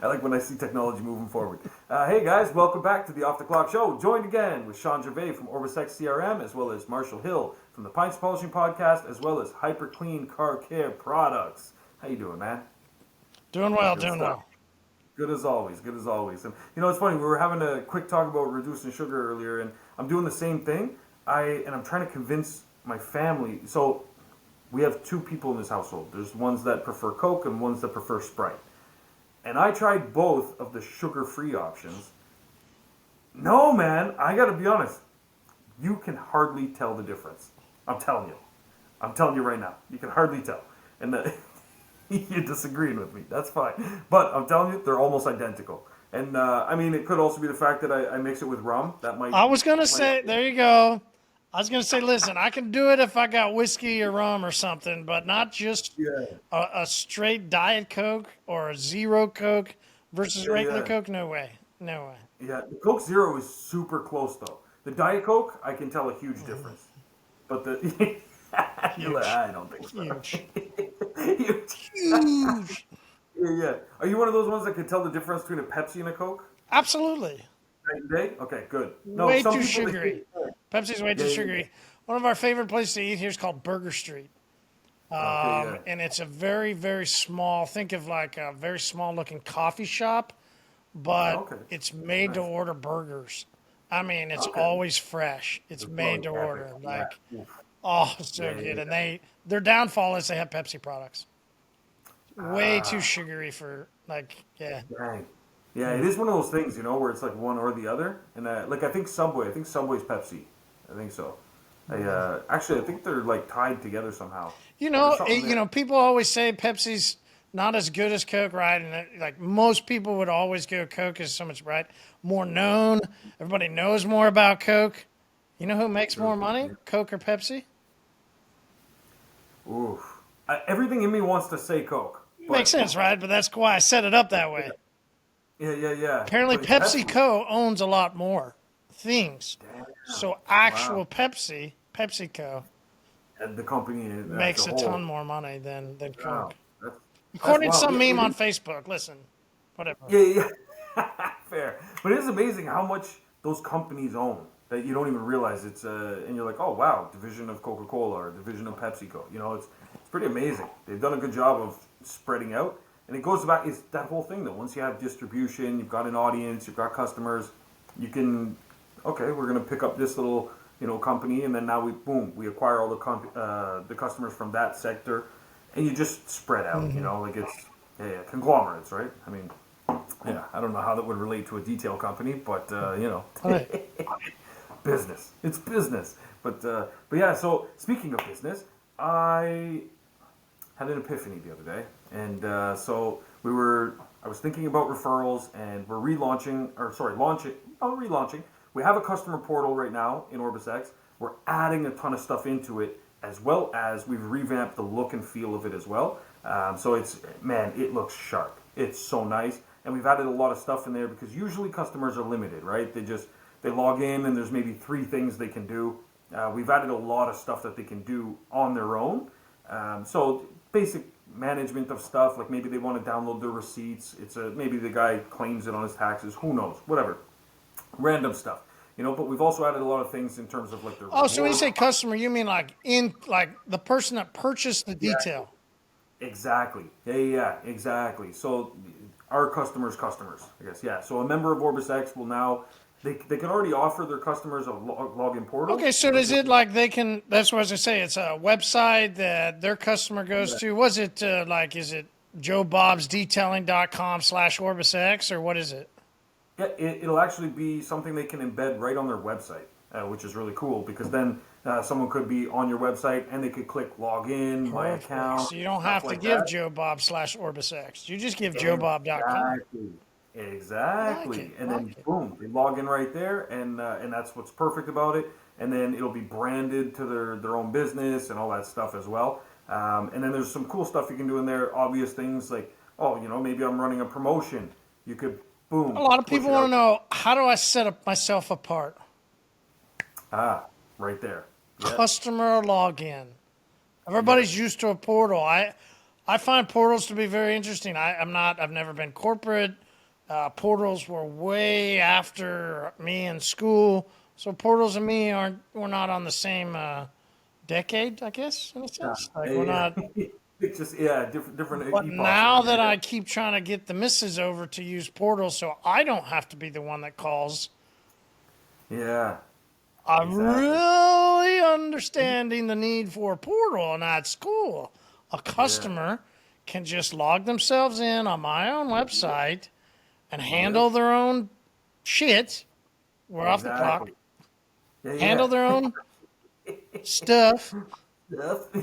I like when I see technology moving forward. Hey guys, welcome back to the Off the Clock Show. Joined again with Sean Gervais from OrbisX CRM, as well as Marshall Hill from the Pints Polishing Podcast, as well as Hyper Clean Car Care Products. How you doing, man? Doing well, Good doing stuff. well. Good as always. Good as always. And it's funny. We were having a quick talk about reducing sugar earlier, and I'm doing the same thing. I'm trying to convince my family. So we have two people in this household. There's ones that prefer Coke and ones that prefer Sprite. And I tried both of the sugar-free options. No, man. I got to be honest. You can hardly tell the difference. I'm telling you. I'm telling you right now. You can hardly tell. And you're disagreeing with me. That's fine. But I'm telling you, they're almost identical. And I mean, it could also be the fact that I mix it with rum. That might. I was going to say, there you go. I was going to say, listen, I can do it if I got whiskey or rum or something, but not just Yeah. a straight Diet Coke or a Zero Coke versus regular Yeah. Coke. No way. No way. Yeah. The Coke Zero is super close, though. The Diet Coke, I can tell a huge difference. But the. Huge. I don't think so. Huge. Huge. Huge. Yeah. Are you one of those ones that can tell the difference between a Pepsi and a Coke? Absolutely. Night and day? Okay, good. No, Way some too people, sugary. Pepsi's way too sugary. One of our favorite places to eat here is called Burger Street. And it's a very, very small, think of like a very small looking coffee shop, but it's made to order burgers. I mean, it's always fresh. It's made to order. Like, oh, it's so good. And their downfall is they have Pepsi products. Way too sugary for, like, yeah. Right. Yeah, it is one of those things, where it's like one or the other. And I think Subway's Pepsi. I think so. I think they're like tied together somehow. People always say Pepsi's not as good as Coke, right? And like most people would always go Coke is so much more known. Everybody knows more about Coke. You know who makes more money, Coke or Pepsi? Oof. Everything in me wants to say Coke. Makes sense, right? But that's why I set it up that way. Yeah. Apparently, PepsiCo owns a lot more things. Damn. So actual PepsiCo, and the company makes a ton more money than Coke. Wow. According to some meme on Facebook. Listen, whatever. Yeah. Fair. But it is amazing how much those companies own that you don't even realize it's and you're like, oh wow, division of Coca-Cola or division of PepsiCo. It's pretty amazing. They've done a good job of spreading out. And it goes back, it's that whole thing though. Once you have distribution, you've got an audience, you've got customers, you can, okay, we're going to pick up this little, company, and then now we acquire all the customers from that sector, and you just spread out, like it's, conglomerates, right? I mean, I don't know how that would relate to a detail company, but, Right. business. It's business. But yeah, so speaking of business, I had an epiphany the other day, and so I was thinking about referrals, and we're relaunching. We have a customer portal right now in OrbisX. We're adding a ton of stuff into it, as well as we've revamped the look and feel of it as well. So it looks sharp. It's so nice, and we've added a lot of stuff in there because usually customers are limited, right? They log in and there's maybe 3 things they can do. We've added a lot of stuff that they can do on their own. So basic management of stuff, like maybe they want to download their receipts. Maybe the guy claims it on his taxes. Who knows? Whatever. Random stuff. But we've also added a lot of things in terms of like their Oh, so when you say customer, you mean like the person that purchased the detail. Exactly. Yeah, exactly. So our customers, I guess. Yeah. So a member of OrbisX will now they can already offer their customers a login portal. Okay, so is it like they can? That's what I was gonna say. It's a website that their customer goes to. Was it is it joebobsdetailing.com/OrbisX or what is it? Yeah, it'll actually be something they can embed right on their website, which is really cool because then someone could be on your website and they could click login, my account. So you don't have to give joebob/OrbisX. You just give joebob.com. Exactly. And then boom, they log in right there, and that's what's perfect about it. And then it'll be branded to their own business and all that stuff as well. And then there's some cool stuff you can do in there. Obvious things like, maybe I'm running a promotion. You could boom. A lot of people want to know, how do I set myself apart? Right there. Yep. Customer login. Everybody's used to a portal. I find portals to be very interesting. I've never been corporate. Portals were way after me in school, so Portals and me we're not on the same decade, I guess, in a sense. Like we're Yeah. not. It's just different But epochs. now that I keep trying to get the missus over to use Portal, so I don't have to be the one that calls. Yeah, I'm exactly. really understanding the need for a portal, and that's cool. A Yeah. customer can just log themselves in on my own website and Yep. handle their own shit. We're off the clock. Exactly. Yeah, Handle yeah. their own stuff. Yep.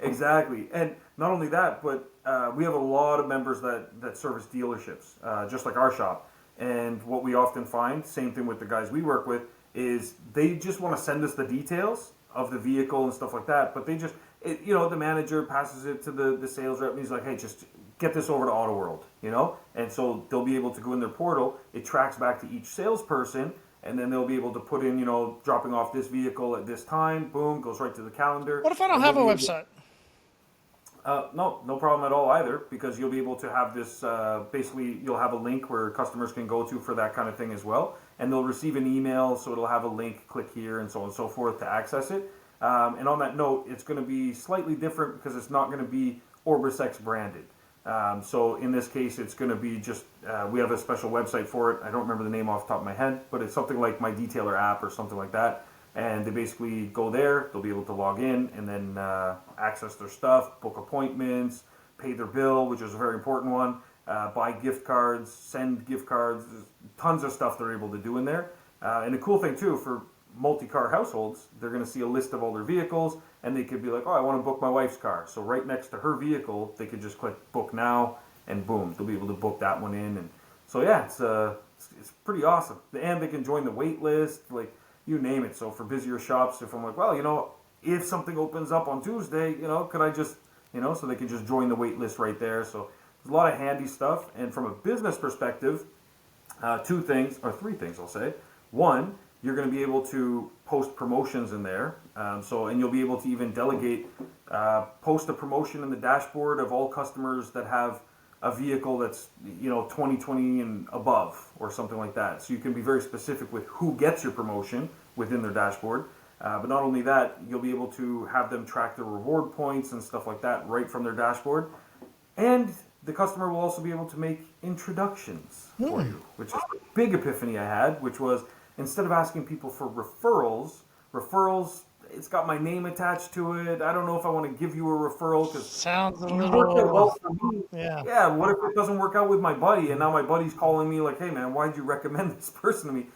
Exactly. And not only that, but we have a lot of members that service dealerships, just like our shop. And what we often find, same thing with the guys we work with, is they just want to send us the details of the vehicle and stuff like that. But they just, the manager passes it to the sales rep and he's like, hey, just get this over to Auto World, And so they'll be able to go in their portal. It tracks back to each salesperson. And then they'll be able to put in, dropping off this vehicle at this time. Boom, goes right to the calendar. What if I don't And have a they'll be website? no problem at all either, because you'll be able to have this. Basically, you'll have a link where customers can go to for that kind of thing as well, and they'll receive an email, so it'll have a link. Click here, and so on and so forth to access it. And on that note, it's going to be slightly different because it's not going to be OrbisX branded. So in this case, it's going to be just we have a special website for it. I don't remember the name off the top of my head, but it's something like My Detailer app or something like that. And they basically go there, they'll be able to log in and then access their stuff, book appointments, pay their bill, which is a very important one, buy gift cards, send gift cards. There's tons of stuff they're able to do in there. And the cool thing too, for multi-car households, they're going to see a list of all their vehicles, and they could be like, oh, I want to book my wife's car. So right next to her vehicle, they could just click book now, and boom, they'll be able to book that one in. And so yeah, it's pretty awesome. And they can join the wait list, like, you name it. So for busier shops, if I'm like, well, if something opens up on Tuesday, could I just, so they can just join the wait list right there. So there's a lot of handy stuff. And from a business perspective, three things I'll say. One, you're going to be able to post promotions in there. And you'll be able to even delegate, post a promotion in the dashboard of all customers that have a vehicle that's 2020 and above or something like that. So you can be very specific with who gets your promotion within their dashboard. But not only that, you'll be able to have them track their reward points and stuff like that right from their dashboard. And the customer will also be able to make introductions for you, which is a big epiphany I had, which was instead of asking people for referrals, it's got my name attached to it. I don't know if I want to give you a referral because Sounds a you worked out well little. for me. Yeah. Yeah, what if it doesn't work out with my buddy and now my buddy's calling me like, hey man, why'd you recommend this person to me?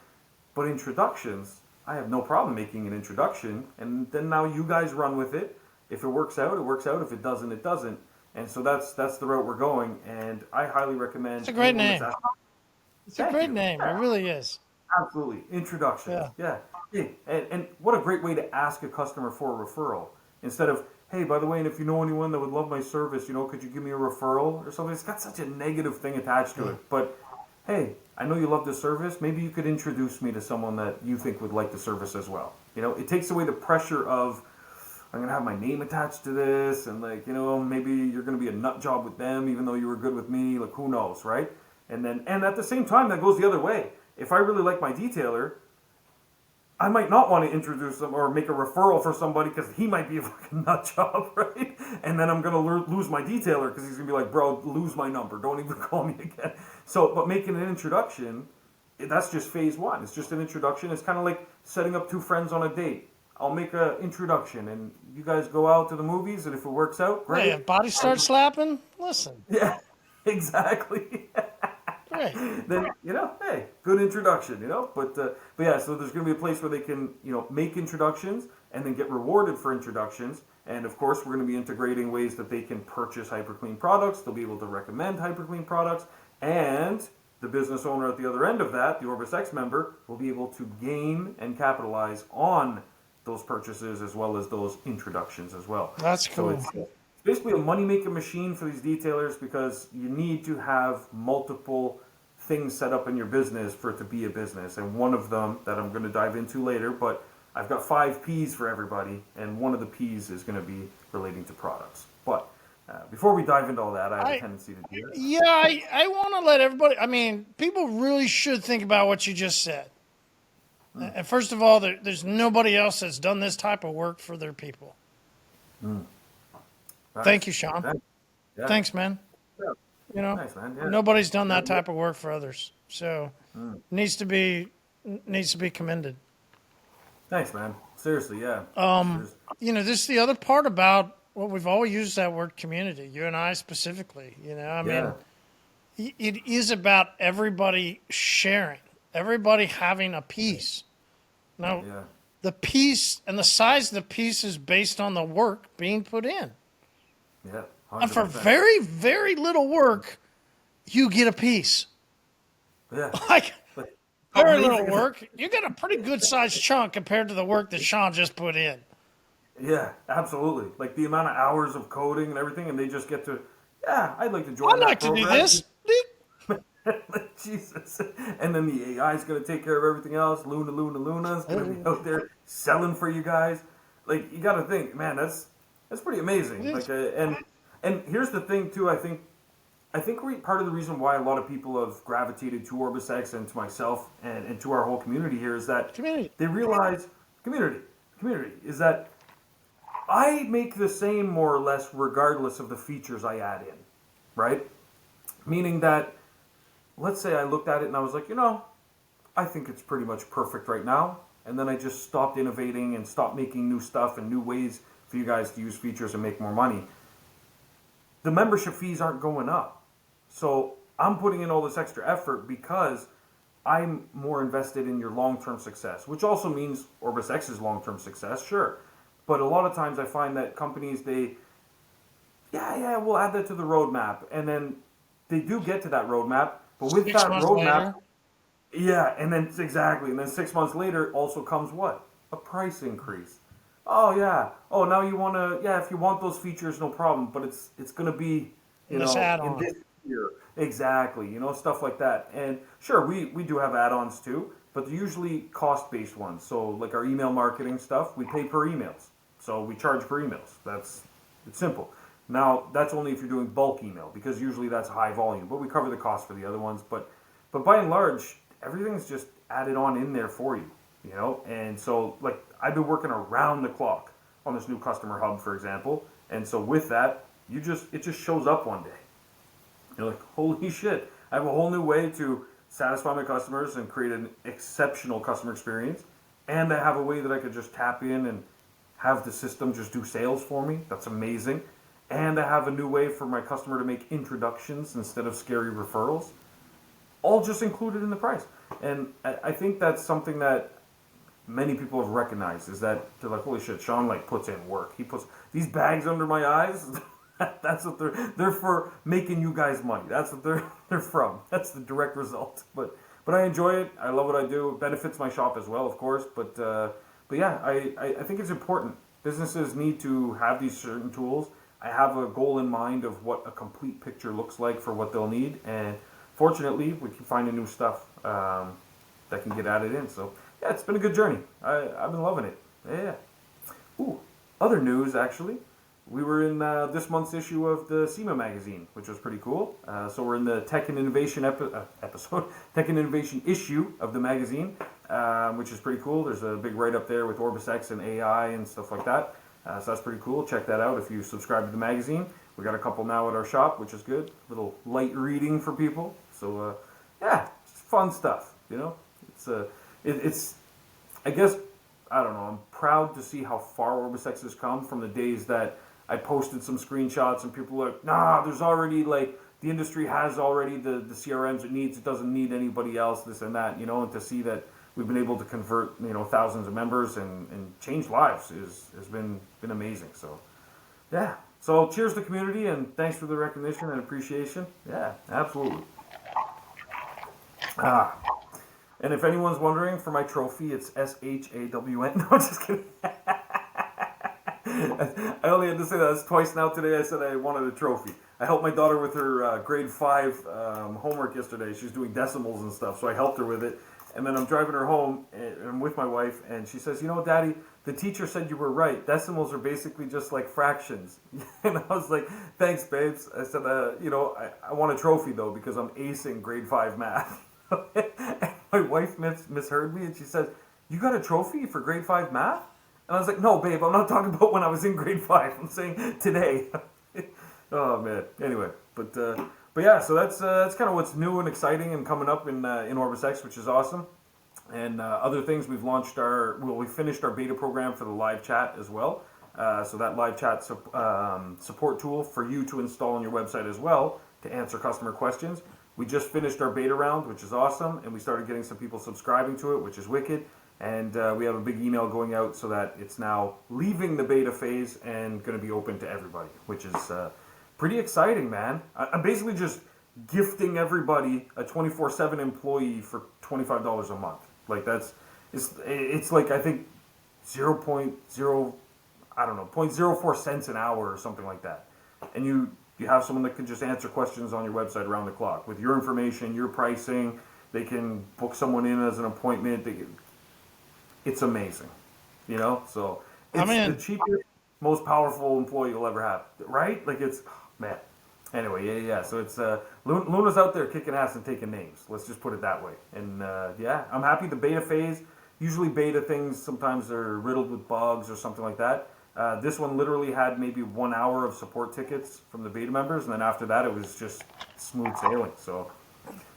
But introductions, I have no problem making an introduction, and then now you guys run with it. If it works out, it works out. If it doesn't, it doesn't. And so that's the route we're going, and I highly recommend. It's a great anyone that's name. asking- It's a Thank great you. name. It Yeah, really is. absolutely. Introductions. Yeah. Yeah. Hey, and what a great way to ask a customer for a referral. Instead of, hey, by the way, and if you know anyone that would love my service, could you give me a referral or something? It's got such a negative thing attached to it. But hey, I know you love this service. Maybe you could introduce me to someone that you think would like the service as well. It takes away the pressure of, I'm going to have my name attached to this, and maybe you're going to be a nut job with them, even though you were good with me. Like, who knows, right? And at the same time, that goes the other way. If I really like my detailer, I might not want to introduce them or make a referral for somebody because he might be a fucking nut job, right? And then I'm going to lose my detailer because he's going to be like, bro, lose my number. Don't even call me again. So, but making an introduction, that's just phase one. It's just an introduction. It's kind of like setting up two friends on a date. I'll make an introduction and you guys go out to the movies, and if it works out, great. Hey, if body starts slapping, listen. Yeah, exactly. Great. Then hey, good introduction, But yeah, so there's going to be a place where they can make introductions and then get rewarded for introductions. And of course, we're going to be integrating ways that they can purchase HyperClean products. They'll be able to recommend HyperClean products, and the business owner at the other end of that, the OrbisX member, will be able to gain and capitalize on those purchases as well as those introductions as well. That's cool. So it's basically a money-making machine for these detailers because you need to have multiple things set up in your business for it to be a business. And one of them that I'm going to dive into later, but I've got 5 P's for everybody, and one of the P's is going to be relating to products. But Before we dive into all that, I have a tendency to do that. Yeah, I want to let everybody. I mean, people really should think about what you just said. And first of all, there's nobody else that's done this type of work for their people. Thank you, Sean. Yeah. Thanks, man. Yeah. You know, Nice, man. Yeah. nobody's done that type of work for others, so needs to be commended. Thanks, man. Seriously, yeah. You know, this is the other part about what we've always used that word community. You and I specifically. You know, I mean, it is about everybody sharing, everybody having a piece. Now, the piece and the size of the piece is based on the work being put in. Yeah. 100%. And for very, very little work, you get a piece. Yeah. Like, very little work, you get a pretty good sized chunk compared to the work that Sean just put in. Yeah, absolutely. Like the amount of hours of coding and everything, and they just get to, I'd like to join I'd like to do this. Jesus. And then the AI is going to take care of everything else. Luna is going to be out there selling for you guys. Like, you got to think, man, that's pretty amazing. Like, and here's the thing too. I think part of the reason why a lot of people have gravitated to OrbisX and to myself and to our whole community here is that they realize community is that I make the same more or less regardless of the features I add in, right? Meaning that, let's say I looked at it and I was like, I think it's pretty much perfect right now. And then I just stopped innovating and stopped making new stuff and new ways for you guys to use features and make more money. The membership fees aren't going up. So I'm putting in all this extra effort because I'm more invested in your long-term success, which also means OrbisX's long-term success, sure. But a lot of times I find that companies, we'll add that to the roadmap. And then they do get to that roadmap, but with that roadmap, and then 6 months later also comes what? A price increase. Oh yeah. Oh, now you want to, if you want those features, no problem, but it's going to be, in this year. Exactly. Stuff like that. And sure, we do have add-ons too, but they're usually cost-based ones. So like our email marketing stuff, we pay per emails. So we charge per emails. It's simple. Now, that's only if you're doing bulk email, because usually that's high volume, but we cover the cost for the other ones. But by and large, everything's just added on in there for you, And so, like, I've been working around the clock on this new customer hub, for example. And so with that, it just shows up one day. You're like, holy shit, I have a whole new way to satisfy my customers and create an exceptional customer experience. And I have a way that I could just tap in and have the system just do sales for me. That's amazing. And I have a new way for my customer to make introductions instead of scary referrals. All just included in the price. And I think that's something that many people have recognized, is that they're like, holy shit, Sean puts in work. He puts these bags under my eyes. That's what they're for, making you guys money. That's what they're from. That's the direct result. But I enjoy it. I love what I do. It benefits my shop as well, of course. But yeah, I think it's important. Businesses need to have these certain tools. I have a goal in mind of what a complete picture looks like for what they'll need, and fortunately, we can find new stuff that can get added in. So yeah, it's been a good journey. I've been loving it. Yeah. Ooh, other news actually. We were in this month's issue of the SEMA magazine, which was pretty cool. So we're in the Tech and Innovation episode, Tech and Innovation issue of the magazine, which is pretty cool. There's a big write-up there with OrbisX and AI and stuff like that. So that's pretty cool. Check that out if you subscribe to the magazine. We got a couple now at our shop, which is good. Little light reading for people. So it's fun stuff. It's I guess, I don't know. I'm proud to see how far OrbisX has come from the days that I posted some screenshots and people were like, nah, there's already the industry has already the CRMs it needs. It doesn't need anybody else, this and that, and to see that we've been able to convert, thousands of members and change lives has been amazing. So, yeah. So, cheers to the community, and thanks for the recognition and appreciation. Yeah, absolutely. And if anyone's wondering, for my trophy, it's SHAWN. No, I'm just kidding. I only had to say that twice now today. I said I wanted a trophy. I helped my daughter with her grade 5 homework yesterday. She was doing decimals and stuff, so I helped her with it. And then I'm driving her home, and I'm with my wife, and she says, Daddy, the teacher said you were right. Decimals are basically just like fractions. And I was like, thanks, babes. I said, I want a trophy, though, because I'm acing grade 5 math. And my wife misheard me, and she said, you got a trophy for grade 5 math? And I was like, no, babe, I'm not talking about when I was in grade 5. I'm saying today. Oh, man. Anyway, but yeah, so that's kind of what's new and exciting and coming up in OrbisX, which is awesome. And other things, we finished our beta program for the live chat as well. So that live chat support tool for you to install on your website as well to answer customer questions. We just finished our beta round, which is awesome, and we started getting some people subscribing to it, which is wicked. And we have a big email going out so that it's now leaving the beta phase and going to be open to everybody, which is pretty exciting, man. I'm basically just gifting everybody a 24/7 employee for $25 a month. Like it's like, I think 0.04 cents an hour or something like that. And you have someone that can just answer questions on your website around the clock with your information, your pricing. They can book someone in as an appointment. It's amazing, So it's the cheapest, most powerful employee you'll ever have, right? Like man. Anyway, yeah. So it's Luna's out there kicking ass and taking names. Let's just put it that way. And I'm happy. The beta phase. Usually beta things sometimes are riddled with bugs or something like that. This one literally had maybe 1 hour of support tickets from the beta members, and then after that it was just smooth sailing. So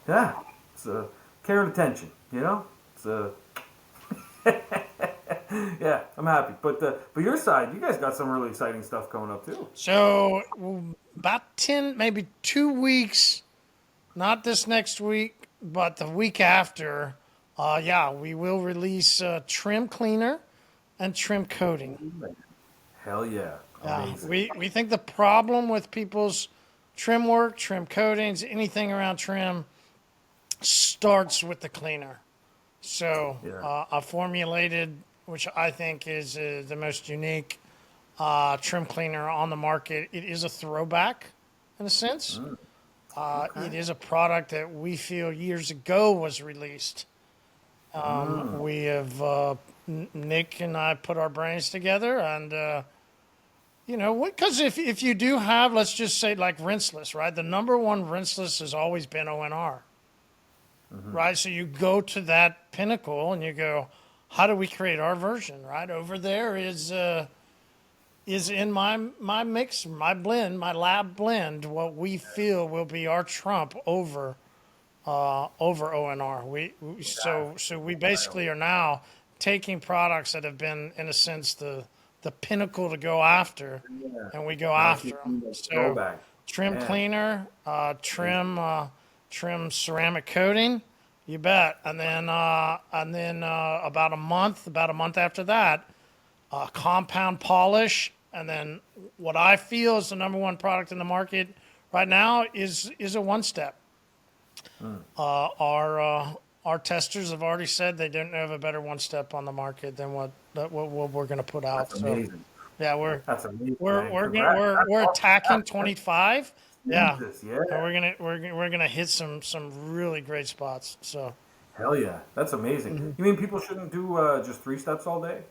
yeah, it's care and attention. It's yeah, I'm happy. But your side, you guys got some really exciting stuff coming up too. So about 10, maybe 2 weeks, not this next week, but the week after, we will release trim cleaner and trim coating. Hell yeah. We think the problem with people's trim work, trim coatings, anything around trim starts with the cleaner. So I formulated, which I think is the most unique trim cleaner on the market. It is a throwback in a sense. Okay. It is a product that we feel years ago was released. We have, Nick and I put our brains together and, because if you do have, let's just say like rinseless, right? The number one rinseless has always been ONR. Right, so you go to that pinnacle and you go, how do we create our version? Right over there is in my mix, my blend, my lab blend, what we feel will be our trump over ONR. So we basically are now taking products that have been in a sense the pinnacle to go after, and we go after them. So trim cleaner, trim ceramic coating, you bet. And then about a month after that, compound polish. And then what I feel is the number one product in the market right now is a one-step. Our testers have already said they don't have a better one-step on the market than what we're going to put out. That's amazing. Yeah, that's amazing. We're attacking 25. Yeah, Jesus, yeah. And we're gonna hit some really great spots. So, hell yeah, that's amazing. Mm-hmm. You mean people shouldn't do just 3 steps all day?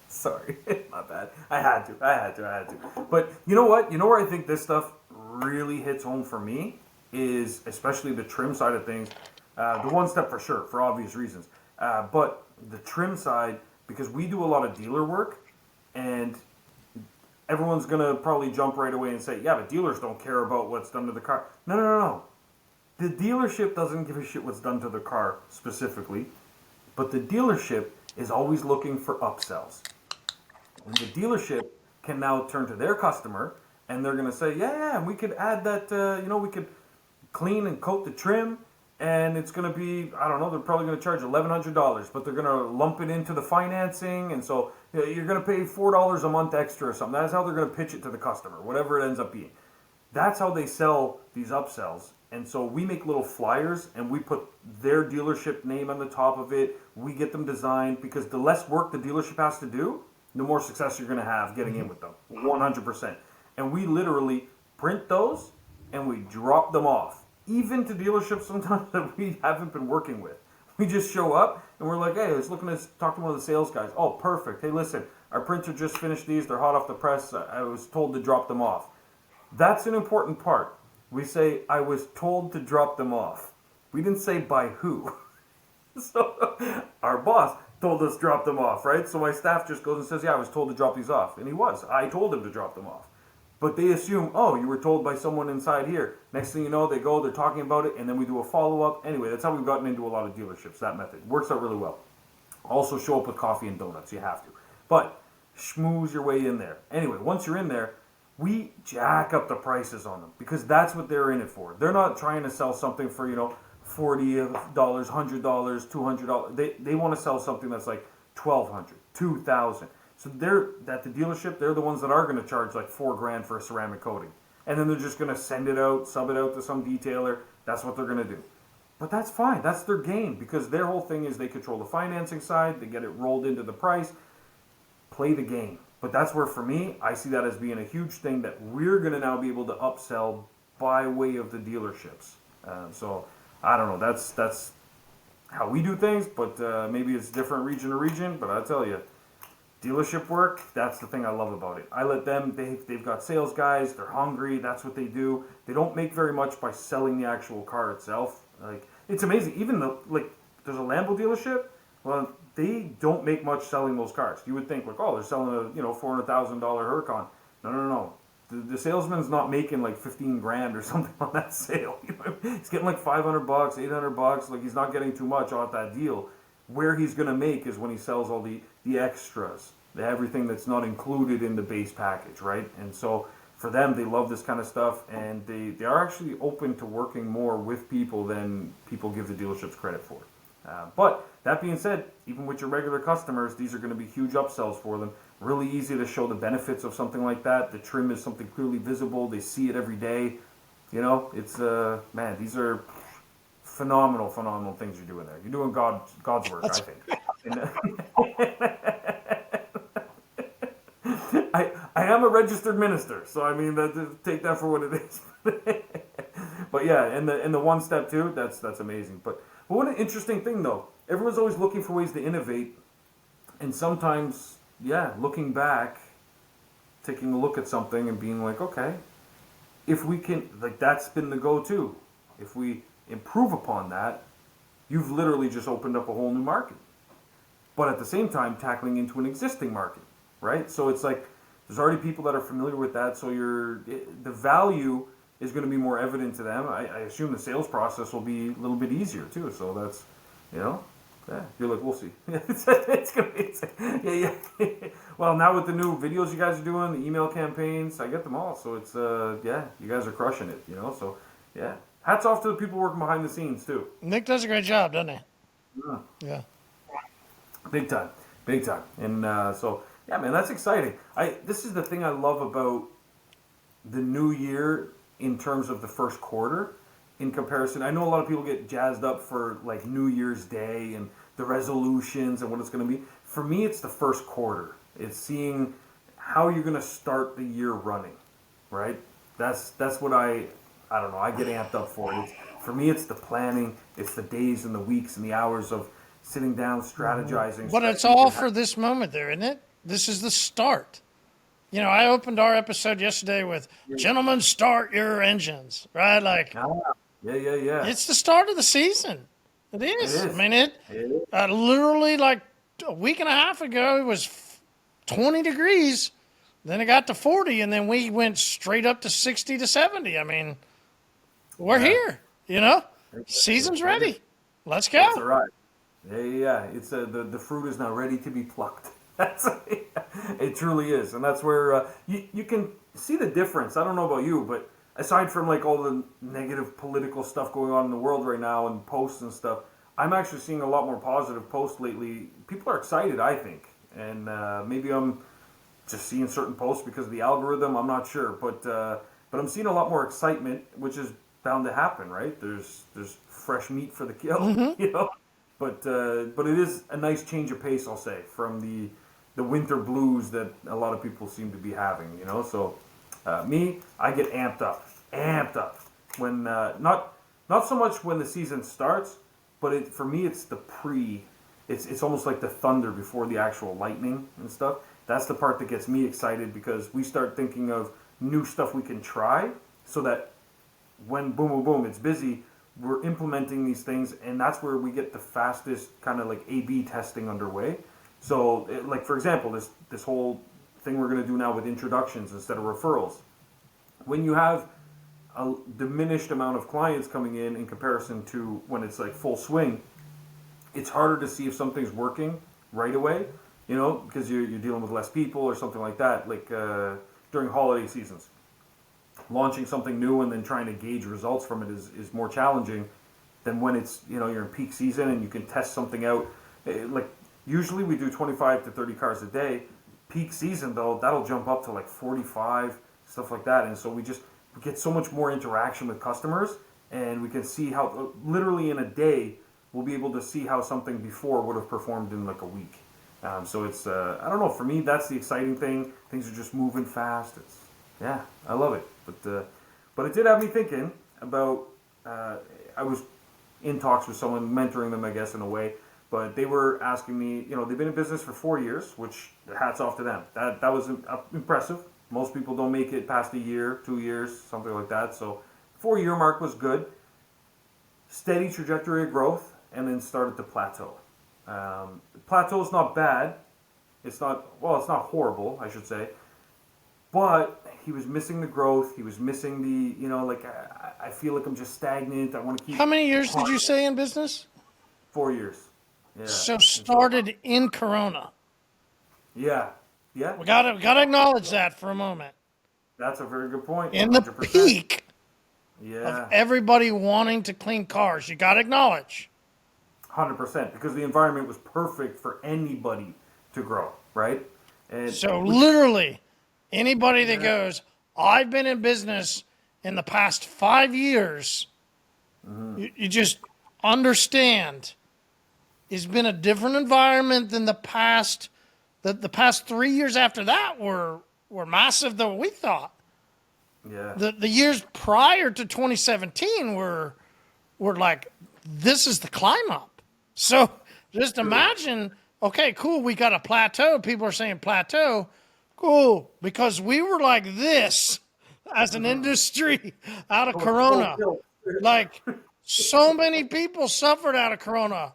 Sorry, my bad. I had to. But you know what? You know where I think this stuff really hits home for me is especially the trim side of things. The one step for sure, for obvious reasons. But the trim side, because we do a lot of dealer work, and everyone's going to probably jump right away and say, yeah, but dealers don't care about what's done to the car. No. The dealership doesn't give a shit what's done to the car specifically, but the dealership is always looking for upsells. And the dealership can now turn to their customer, and they're going to say, yeah, we could add that, we could clean and coat the trim, and it's going to be, I don't know, they're probably going to charge $1,100, but they're going to lump it into the financing, and so you're going to pay $4 a month extra or something. That's how they're going to pitch it to the customer, whatever it ends up being. That's how they sell these upsells. And so we make little flyers, and we put their dealership name on the top of it. We get them designed, because the less work the dealership has to do, the more success you're going to have getting in with them, 100%. And we literally print those, and we drop them off even to dealerships sometimes that we haven't been working with. We just show up and we're like, hey, I was looking to talk to one of the sales guys. Oh, perfect. Hey, listen, our printer just finished these. They're hot off the press. I was told to drop them off. That's an important part. We say, I was told to drop them off. We didn't say by who. So our boss told us to drop them off, right? So my staff just goes and says, yeah, I was told to drop these off. And he was. I told him to drop them off. But they assume, oh, you were told by someone inside here. Next thing you know, they go, they're talking about it, and then we do a follow-up. Anyway, that's how we've gotten into a lot of dealerships, that method. Works out really well. Also show up with coffee and donuts. You have to. But schmooze your way in there. Anyway, once you're in there, we jack up the prices on them because that's what they're in it for. They're not trying to sell something for, $40, $100, $200. They want to sell something that's like $1,200, $2,000. So they're at the dealership. They're the ones that are going to charge like $4,000 for a ceramic coating, and then they're just going to send it out, sub it out to some detailer. That's what they're going to do. But that's fine. That's their game because their whole thing is they control the financing side. They get it rolled into the price. Play the game. But that's where, for me, I see that as being a huge thing that we're going to now be able to upsell by way of the dealerships. So I don't know. That's how we do things, but maybe it's different region to region. But I tell you, dealership work, that's the thing I love about it. I let them, they've got sales guys, they're hungry, that's what they do. They don't make very much by selling the actual car itself. Like, it's amazing. Even there's a Lambo dealership, well, they don't make much selling those cars. You would think, like, oh, they're selling a, $400,000 Huracan. No. The salesman's not making like $15,000 or something on that sale. He's getting like $500, $800. Like, he's not getting too much off that deal. Where he's going to make is when he sells all the extras, everything that's not included in the base package, right? And so for them, they love this kind of stuff, and they are actually open to working more with people than people give the dealerships credit for. But that being said, even with your regular customers, these are going to be huge upsells for them. Really easy to show the benefits of something like that. The trim is something clearly visible. They see it every day. It's, man, these are phenomenal things you're doing there. You're doing God's work, I think. I am a registered minister, so I mean, take that for what it is. But yeah, and the one step too, that's amazing. But what an interesting thing though. Everyone's always looking for ways to innovate, and sometimes, yeah, looking back, taking a look at something and being like, okay, if we can, like, that's been the go-to. If we improve upon that, you've literally just opened up a whole new market. But at the same time, tackling into an existing market, right? So it's like there's already people that are familiar with that, so the value is going to be more evident to them. I assume the sales process will be a little bit easier too. So that's, yeah, you're like, we'll see. It's gonna be, yeah. Well, now with the new videos you guys are doing, the email campaigns, I get them all. So it's, yeah, you guys are crushing it, So yeah, hats off to the people working behind the scenes too. Nick does a great job, doesn't he? Yeah. Big time. And so, yeah, man, that's exciting. This is the thing I love about the new year in terms of the first quarter in comparison. I know a lot of people get jazzed up for like New Year's Day and the resolutions and what it's going to be. For me, it's the first quarter. It's seeing how you're going to start the year running, right? That's what I don't know, I get amped up for it. For me, it's the planning. It's the days and the weeks and the hours of sitting down, strategizing. But it's all for this moment there, isn't it? This is the start. I opened our episode yesterday with, gentlemen, start your engines, right? Like, yeah. It's the start of the season. It is. I mean, literally like a week and a half ago, it was 20 degrees. Then it got to 40, and then we went straight up to 60 to 70. I mean, we're here, Season's ready. Let's go. That's all right. Yeah. It's the fruit is now ready to be plucked. It truly is, and that's where you can see the difference. I don't know about you, but aside from like all the negative political stuff going on in the world right now and posts and stuff, I'm actually seeing a lot more positive posts lately. People are excited, I think, and maybe I'm just seeing certain posts because of the algorithm. I'm not sure, but I'm seeing a lot more excitement, which is bound to happen, right? There's fresh meat for the kill, But it is a nice change of pace, I'll say, from the winter blues that a lot of people seem to be having, So me, I get amped up when not not so much when the season starts, but for me it's the it's almost like the thunder before the actual lightning and stuff. That's the part that gets me excited because we start thinking of new stuff we can try so that when boom, boom, boom, it's busy, we're implementing these things, and that's where we get the fastest kind of like A/B testing underway. So, like for example, this whole thing we're going to do now with introductions instead of referrals. When you have a diminished amount of clients coming in comparison to when it's like full swing, it's harder to see if something's working right away, because you're dealing with less people or something like that, like during holiday seasons. Launching something new and then trying to gauge results from it is more challenging than when it's, you're in peak season and you can test something out. Like usually we do 25 to 30 cars a day. Peak season though, that'll jump up to like 45, stuff like that. And so we get so much more interaction with customers, and we can see how literally in a day we'll be able to see how something before would have performed in like a week. So it's I don't know, for me that's the exciting thing. Things are just moving fast. Yeah, I love it. But it did have me thinking about, I was in talks with someone, mentoring them, I guess, in a way, but they were asking me, they've been in business for 4 years, which hats off to them. That was impressive. Most people don't make it past a year, 2 years, something like that. So 4-year mark was good. Steady trajectory of growth, and then started to plateau. Plateau is not bad. It's not horrible, I should say. But he was missing the growth. He was missing the, I feel like I'm just stagnant. I want to keep. How many years did you say in business? 4 years. Yeah. So started in Corona. Yeah. We gotta acknowledge that for a moment. That's a very good point. In the 100%. peak of everybody wanting to clean cars, you gotta acknowledge. 100%, because the environment was perfect for anybody to grow, right? And so literally, anybody that goes, I've been in business in the past 5 years, you just understand it's been a different environment than the past. The past 3 years after that were massive than we thought. Yeah. The years prior to 2017 were like, this is the climb up. So just imagine, okay, cool, we got a plateau. People are saying plateau. Cool, because we were like this as an industry out of Corona. Like, so many people suffered out of Corona,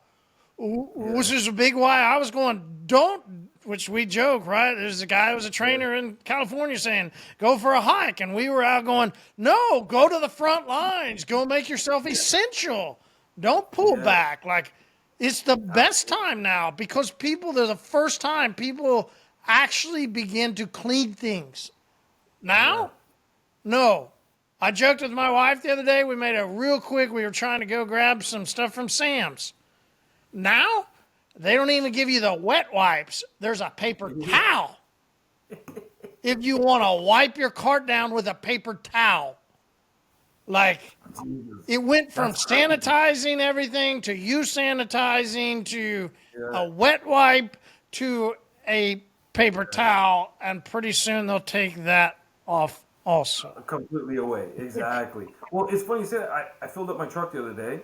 which is a big why I was going, which we joke, right? There's a guy who was a trainer in California saying, go for a hike. And we were out going, no, go to the front lines. Go make yourself essential. Don't pull back. Like, it's the best time now because they're the first time people actually begin to clean things. Now, no. I joked with my wife the other day. We made it real quick. We were trying to go grab some stuff from Sam's. Now, they don't even give you the wet wipes. There's a paper towel. If you want to wipe your cart down with a paper towel. Like, it went from sanitizing everything to you sanitizing to a wet wipe to a paper towel, and pretty soon they'll take that off also. Completely away, exactly. Well, it's funny you say that. I filled up my truck the other day,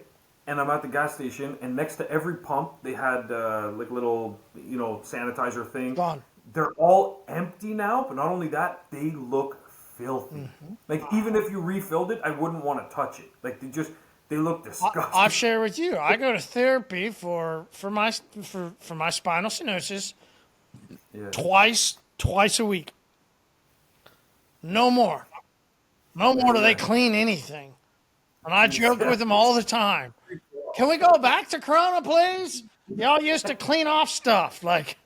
and I'm at the gas station, and next to every pump, they had like little, sanitizer thing. Gone. They're all empty now, but not only that, they look filthy. Mm-hmm. Like, even if you refilled it, I wouldn't want to touch it. Like, they look disgusting. I'll share with you. I go to therapy for my spinal stenosis twice a week. No more. No more do they clean anything. And I joke with them all the time. Can we go back to Corona, please? Y'all used to clean off stuff. Like,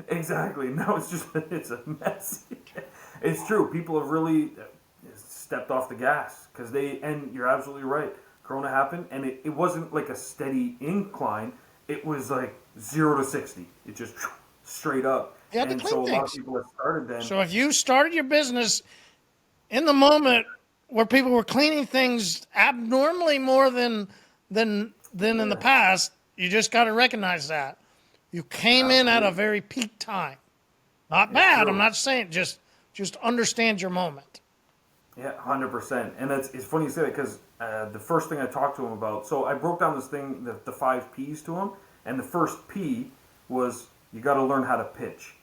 exactly. No, it's a mess. It's true. People have really stepped off the gas and you're absolutely right. Corona happened, and it wasn't like a steady incline. It was like 0 to 60. It just straight up. You had to and clean so things. A lot of people have started then. So if you started your business in the moment where people were cleaning things abnormally more than in the past, you just got to recognize that. You came in at a very peak time. Not bad. I'm not saying just understand your moment. Yeah, 100%. And it's funny you say that because the first thing I talked to him about, so I broke down this thing, the 5 P's to him, and the first P was you got to learn how to pitch.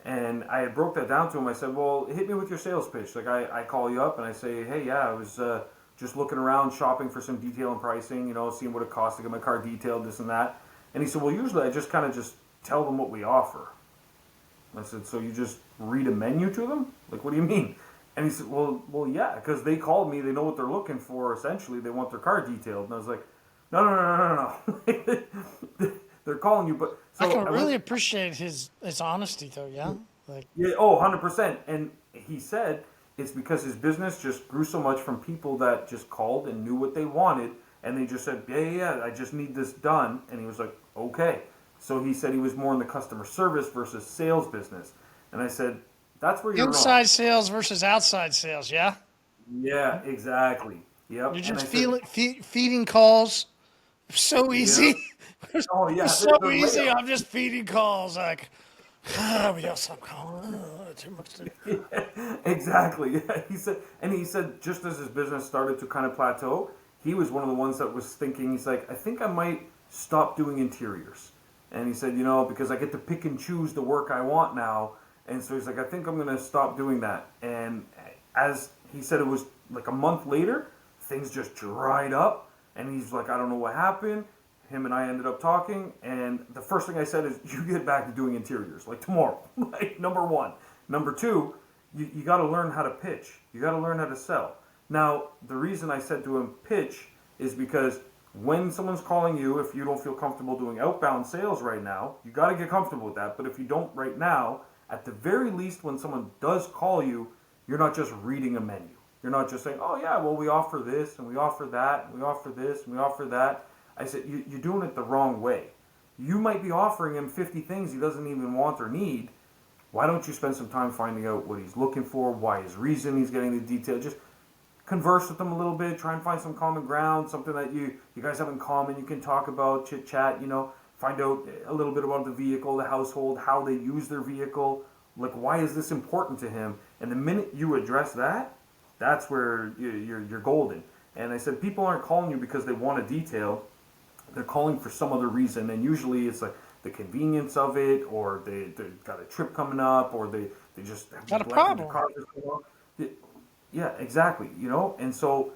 And I broke that down to him. I said, well, hit me with your sales pitch. Like I call you up and I say, hey, yeah, I was just looking around, shopping for some detail and pricing, seeing what it costs to get my car detailed, this and that. And he said, well, usually I just kind of just tell them what we offer. I said, so you just read a menu to them? Like, what do you mean? And he said, well, yeah, because they called me. They know what they're looking for. Essentially, they want their car detailed. And I was like, no. They're calling you, but so I can really appreciate his honesty, though. Yeah, yeah, 100%. And he said it's because his business just grew so much from people that just called and knew what they wanted, and they just said, yeah, I just need this done. And he was like, okay. So he said he was more in the customer service versus sales business. And I said, that's where you're inside wrong. Sales versus outside sales. Yeah. Yeah, exactly. Yep. You're just feeding calls. So easy. Yeah. Oh yeah. So easy. I'm just feeding calls. Like, we got some calling. Too much to do. Exactly. Yeah. He said just as his business started to kind of plateau, he was one of the ones that was thinking. He's like, I think I might stop doing interiors. And he said, because I get to pick and choose the work I want now. And so he's like, I think I'm going to stop doing that. And as he said, it was like a month later, things just dried up. And he's like, I don't know what happened. Him and I ended up talking. And the first thing I said is, you get back to doing interiors, like tomorrow. Like, number one. Number two, you got to learn how to pitch. You got to learn how to sell. Now, the reason I said to him pitch is because when someone's calling you, if you don't feel comfortable doing outbound sales right now, you got to get comfortable with that. But if you don't right now, at the very least, when someone does call you, you're not just reading a menu. You're not just saying, oh yeah, well we offer this and we offer that and we offer this and we offer that. I said, you're doing it the wrong way. You might be offering him 50 things he doesn't even want or need. Why don't you spend some time finding out what he's looking for, why his reason he's getting the detail. Just converse with them a little bit, try and find some common ground, something that you guys have in common, you can talk about, chit chat, find out a little bit about the vehicle, the household, how they use their vehicle, like why is this important to him? And the minute you address that, that's where you're golden. And I said, people aren't calling you because they want a detail, they're calling for some other reason, and usually it's like the convenience of it, or they've got a trip coming up, or they just have got a problem. Yeah, exactly. And so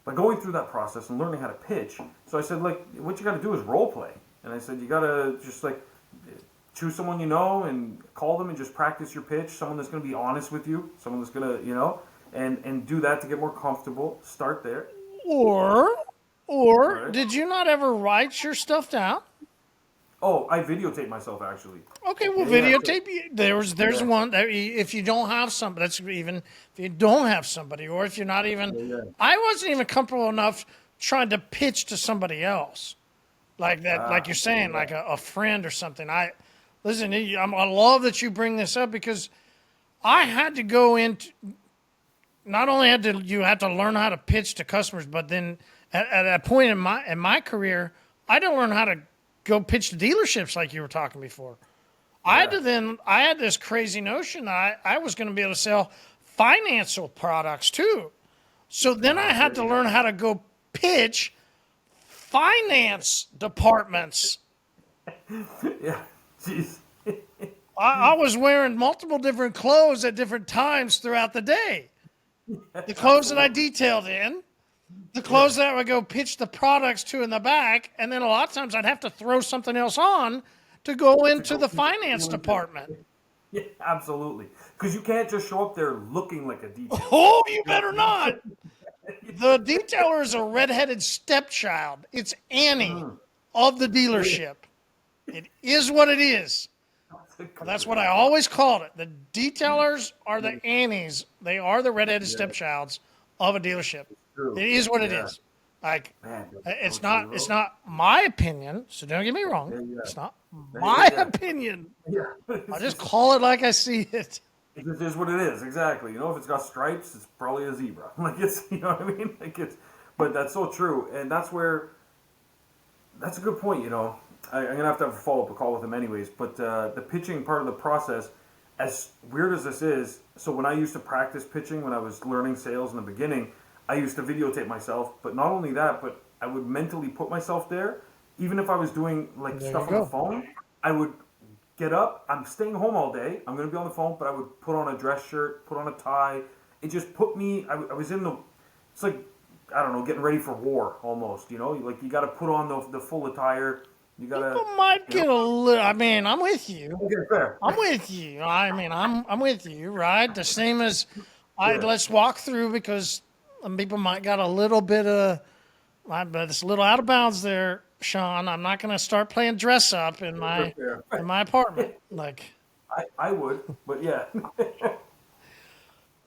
by going through that process and learning how to pitch, so I said, like, what you got to do is role play. And I said, you got to just like choose someone and call them and just practice your pitch. Someone that's going to be honest with you. Someone that's going to, and do that to get more comfortable. Start there. Or Right. did you not ever write your stuff down? Oh, I videotape myself actually. Okay, well, Yeah, videotape. There's one that if you don't have somebody, that's even if you don't have somebody, or if you're not even. Yeah. I wasn't even comfortable enough trying to pitch to somebody else, like that, like you're saying, like a friend or something. I love that you bring this up because I had to go into. Not only you had to learn how to pitch to customers, but then at a point in my career, I had to learn how to go pitch to dealerships like you were talking before. Yeah. I had this crazy notion that I was going to be able to sell financial products too. So then I had to learn how to go pitch finance departments. Yeah. Jeez. I was wearing multiple different clothes at different times throughout the day. The clothes that I detailed in, the clothes that I would go pitch the products to in the back, and then a lot of times I'd have to throw something else on to go into the finance department. Yeah, absolutely. Because you can't just show up there looking like a detailer. Oh, you better not. The detailer is a redheaded stepchild. It's Annie of the dealership. It is what it is. That's what I always called it. The detailers are the Annies. They are the redheaded stepchilds of a dealership. It is what it is. Like, it's not my opinion, so don't get me wrong. It's not my opinion. Yeah. I just call it like I see it. It just is what it is, exactly. If it's got stripes, it's probably a zebra. Like, it's, you know what I mean? But that's so true. And that's a good point, I'm going to have a follow-up call with him anyways. But the pitching part of the process, as weird as this is, so when I used to practice pitching, when I was learning sales in the beginning, I used to videotape myself, but not only that, but I would mentally put myself there. Even if I was doing like There stuff you on the go. phone, I would get up. I'm staying home all day. I'm going to be on the phone, but I would put on a dress shirt, put on a tie. It just put me, I was in the, it's like, I don't know, getting ready for war almost, you know? Like you got to put on the full attire. You got to, People might you get a little. I mean, I'm with you. know, okay, fair. I'm with you. I mean, I'm with you, right? The same as Yeah. let's walk through because some people might got a little bit of, but it's a little out of bounds there, Sean. I'm not going to start playing dress up in my Fair. apartment. Like, I would, but yeah.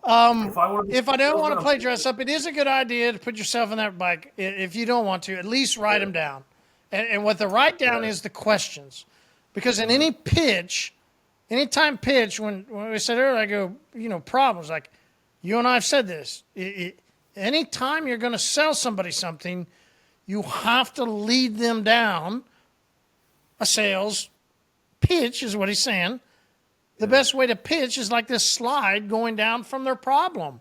If I want to be if I don't want to I'm play dress up, it is a good idea to put yourself in that bike. If you don't want to, at least write them down. And what the write down is the questions, because in any pitch, anytime pitch, when we said earlier, I go, problems like you and I have said this. Anytime you're going to sell somebody something, you have to lead them down a sales pitch, is what he's saying. The best way to pitch is like this slide going down from their problem.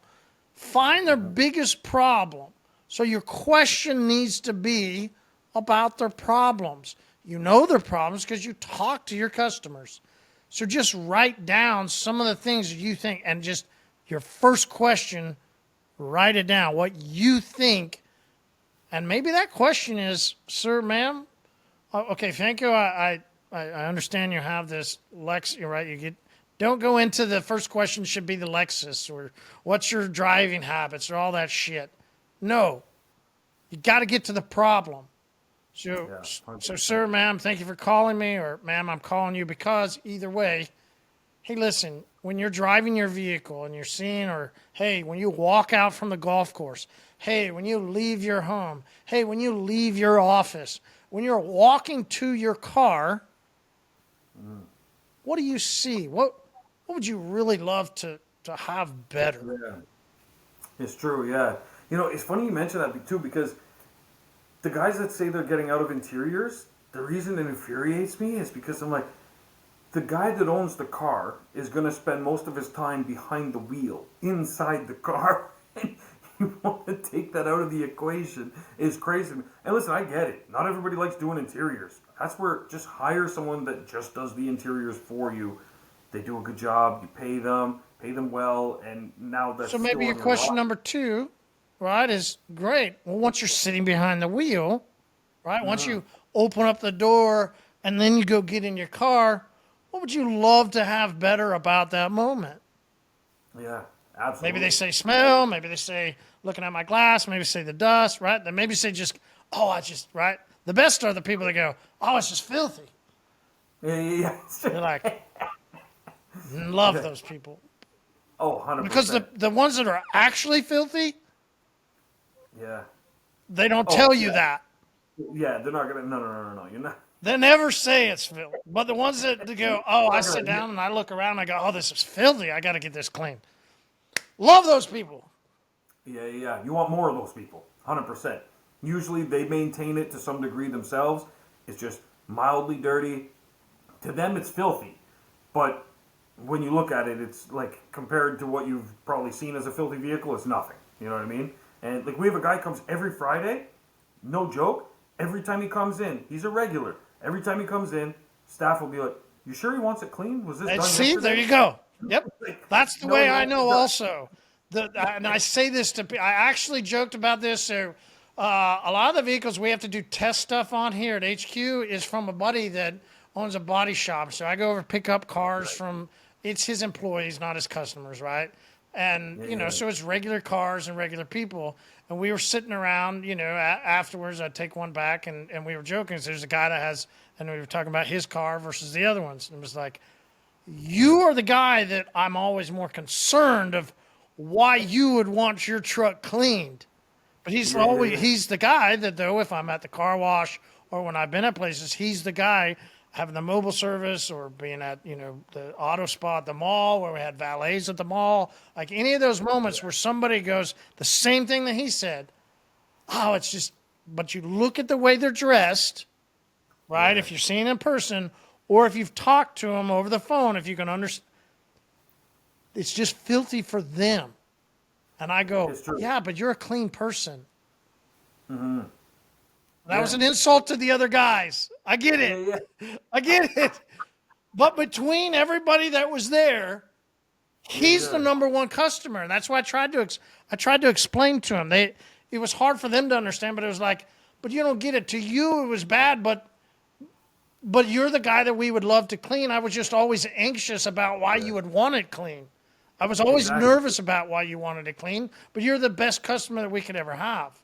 Find their biggest problem. So your question needs to be about their problems. You know their problems because you talk to your customers. So just write down some of the things you think, and just your first question, write it down, what you think. And maybe that question is, sir, ma'am, okay, thank you. I understand you have this Lex, you're right, don't go into the first question should be the Lexus or what's your driving habits or all that shit. No, you got to get to the problem. So, sir, ma'am, thank you for calling me, or ma'am, I'm calling you because either way, hey, listen, when you're driving your vehicle and you're seeing, or hey, when you walk out from the golf course, hey, when you leave your home, hey, when you leave your office, when you're walking to your car, what do you see? What would you really love to have better? Yeah. It's true, yeah. It's funny you mention that too, because the guys that say they're getting out of interiors, the reason it infuriates me is because I'm like, the guy that owns the car is going to spend most of his time behind the wheel, inside the car. And you want to take that out of the equation is crazy. And listen, I get it. Not everybody likes doing interiors. That's where just hire someone that just does the interiors for you. They do a good job. You pay them well, and now that's So maybe your still on question lot. number 2, right, is great. Well, once you're sitting behind the wheel, right, once you open up the door and then you go get in your car, what would you love to have better about that moment? Yeah, absolutely. Maybe they say smell, maybe they say looking at my glass, maybe say the dust, right? Then maybe say just, right? The best are the people that go, oh, it's just filthy. Yeah. They're like, love those people. Oh, 100%. Because the ones that are actually filthy, yeah. they don't tell you yeah. that. Yeah, they're not gonna. No. You're not. They never say it's filthy. But the ones that go, I sit down and I look around and I go, oh, this is filthy. I got to get this clean. Love those people. Yeah. You want more of those people. 100%. Usually they maintain it to some degree themselves. It's just mildly dirty. To them, it's filthy. But when you look at it, it's like compared to what you've probably seen as a filthy vehicle, it's nothing. You know what I mean? And like we have a guy comes every Friday, no joke. Every time he comes in, he's a regular. Every time he comes in, staff will be like, "You sure he wants it clean? Was this done See, yesterday?" there you go. Yep, that's the way I know. no. Also, and I say this to I actually joked about this. So, a lot of the vehicles we have to do test stuff on here at HQ is from a buddy that owns a body shop. So I go over pick up cars from. It's his employees, not his customers, right? And so it's regular cars and regular people. And we were sitting around, afterwards. I'd take one back, and we were joking. So there's a guy that has, and we were talking about his car versus the other ones. And it was like, you are the guy that I'm always more concerned of why you would want your truck cleaned. But he's he's the guy that, though, if I'm at the car wash or when I've been at places, he's the guy having the mobile service or being at, the auto spa at the mall where we had valets at the mall. Like any of those moments where somebody goes, the same thing that he said, oh, it's just, but you look at the way they're dressed, right? If you're seeing in person or if you've talked to them over the phone, if you can understand, it's just filthy for them. And I go, It's true. yeah, but you're a clean person. Mm-hmm. That was an insult to the other guys. I get it. Yeah. I get it. But between everybody that was there, he's the number one customer. And that's why I tried to explain to him. It was hard for them to understand, but it was like, but you don't get it. To you, it was bad, but you're the guy that we would love to clean. I was just always anxious about why you would want it clean. I was always nervous about why you wanted it clean, but you're the best customer that we could ever have.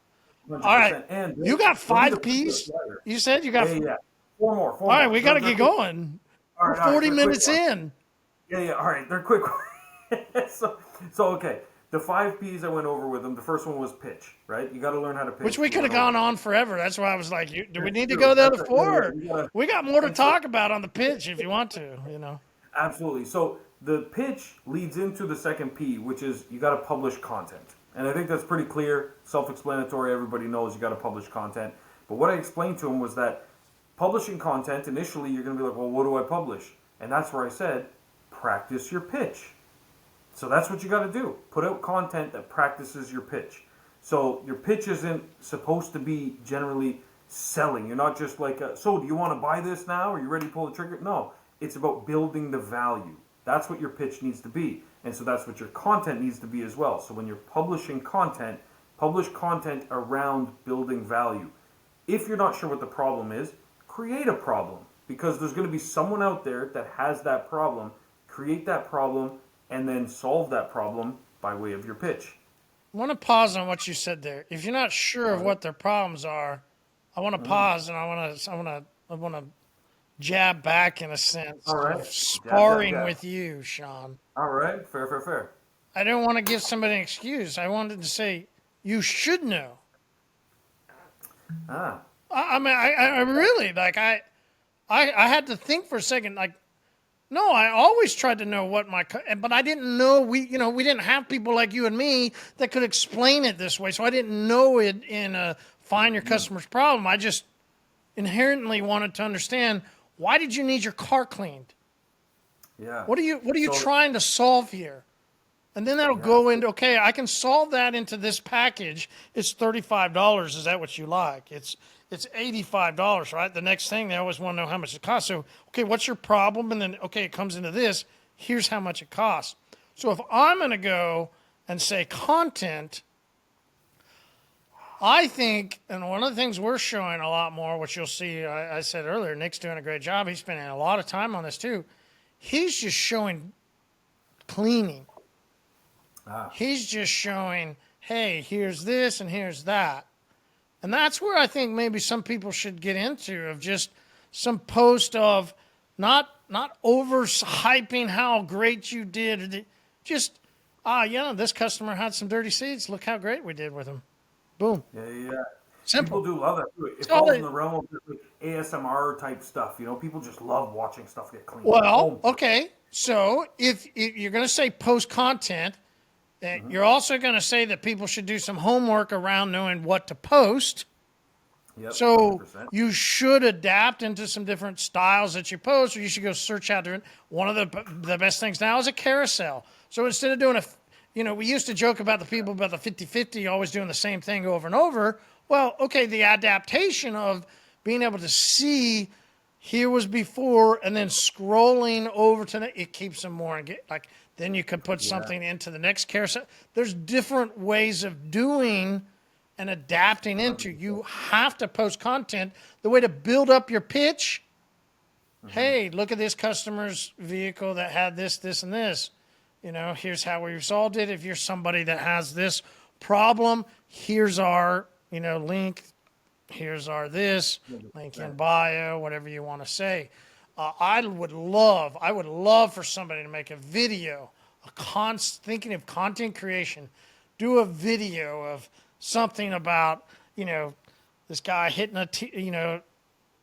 100%. All right. And you got 5 Ps? You said you got... Yeah. Four more. All right, we got to get going. All right, we're 40 minutes in. Yeah. All right, they're quick. so, okay. The 5 Ps I went over with them. The first one was pitch, right? You got to learn how to pitch. Which we could have gone on forever. That's why I was like, do we need to go there to 4? We got more to talk about on the pitch if you want to, Absolutely. So the pitch leads into the second P, which is you got to publish content. And I think that's pretty clear, self-explanatory. Everybody knows you got to publish content. But what I explained to him was that publishing content, initially you're going to be like, well, what do I publish? And that's where I said, practice your pitch. So that's what you got to do. Put out content that practices your pitch. So your pitch isn't supposed to be generally selling. You're not just like, so do you want to buy this now? Are you ready to pull the trigger? No, it's about building the value. That's what your pitch needs to be. And so that's what your content needs to be as well. So when you're publishing content, publish content around building value. If you're not sure what the problem is, create a problem. Because there's going to be someone out there that has that problem. Create that problem and then solve that problem by way of your pitch. I want to pause on what you said there. If you're not sure of what their problems are, I want to pause and I want to jab back in a sense of sparring with you, Sean. All right, fair. I don't want to give somebody an excuse. I wanted to say you should know. I mean, I really like. I had to think for a second. Like, no, I always tried to know what but I didn't know we didn't have people like you and me that could explain it this way. So I didn't know it in a find your customer's problem. I just inherently wanted to understand, why did you need your car cleaned? Yeah. What are you trying to solve here? And then that'll go into, okay, I can solve that into this package. It's $35. Is that what you like? It's $85, right? The next thing, they always want to know how much it costs. So, okay, what's your problem? And then, okay, it comes into this. Here's how much it costs. So if I'm going to go and say content, I think, and one of the things we're showing a lot more, which you'll see, I said earlier, Nick's doing a great job. He's spending a lot of time on this too. He's just showing cleaning. He's just showing, hey, here's this and here's that. And that's where I think maybe some people should get into, of just some post of not over-hyping how great you did. Just, this customer had some dirty seats. Look how great we did with them. Boom. Yeah. Simple. People do love that. It falls in the realm of like ASMR type stuff. People just love watching stuff get cleaned. Well, okay. So if you're going to say post content, you're also going to say that people should do some homework around knowing what to post. Yep, so 100%. You should adapt into some different styles that you post, or you should go search out different. One of the best things now is a carousel. So instead of doing we used to joke about the people about the 50-50 always doing the same thing over and over. Well, okay, the adaptation of being able to see here was before and then scrolling over to it keeps them more like. Then you could put something into the next carousel. There's different ways of doing and adapting into. You have to post content. The way to build up your pitch, hey, look at this customer's vehicle that had this, this, and this. Here's how we resolved it. If you're somebody that has this problem, here's our, link. Here's our this, link in bio, whatever you want to say. I would love for somebody to make a video, thinking of content creation, do a video of something about, this guy hitting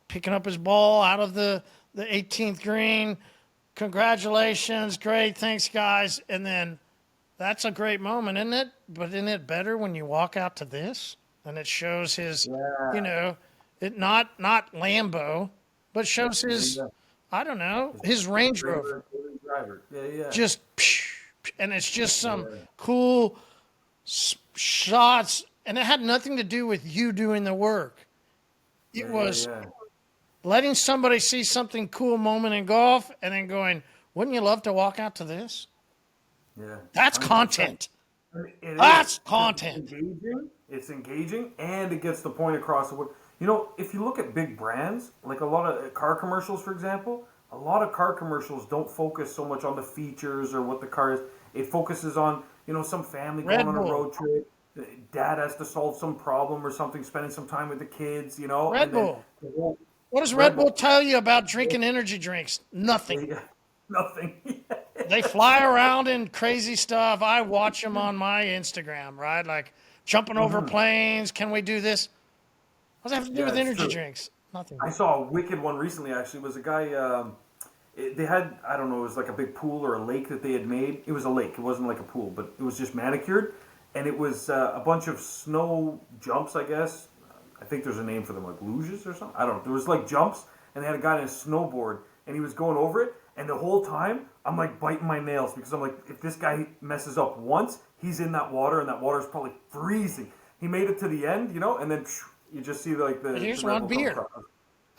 picking up his ball out of the 18th green. Congratulations, great, thanks guys. And then that's a great moment, isn't it? But isn't it better when you walk out to this and it shows his, it not Lambo, but shows his. I don't know, his Range Rover. Yeah. Just, and it's just some cool shots, and it had nothing to do with you doing the work. It was yeah. letting somebody see something cool moment in golf and then going, wouldn't you love to walk out to this? Yeah, That's 100%. content. It is That's because content. It's engaging, and it gets the point across. Of what you know, if you look at big brands, like a lot of car commercials, for example, a lot of car commercials don't focus so much on the features or what the car is. It focuses on some family going Red on a Bull. road trip. Dad has to solve some problem or something, spending some time with the kids, Red and then Bull. the whole What does Red Red Bull Bull. tell you about drinking energy drinks? Nothing. Yeah, nothing. They fly around in crazy stuff. I watch them on my Instagram, right? Like jumping over planes. Can we do this? What does that have to do Yeah, with it's energy true. drinks? Nothing. I saw a wicked one recently. Actually, it was a guy. They had, I don't know, it was like a big pool or a lake that they had made. It was a lake. It wasn't like a pool, but it was just manicured, and it was a bunch of snow jumps. I guess I think there's a name for them, like luges or something. I don't know. There was like jumps, and they had a guy on a snowboard, and he was going over it. And the whole time, I'm like biting my nails because I'm like, if this guy messes up once, he's in that water, and that water's probably freezing. He made it to the end, and then you just see like But the here's Red one Bull come beer, across.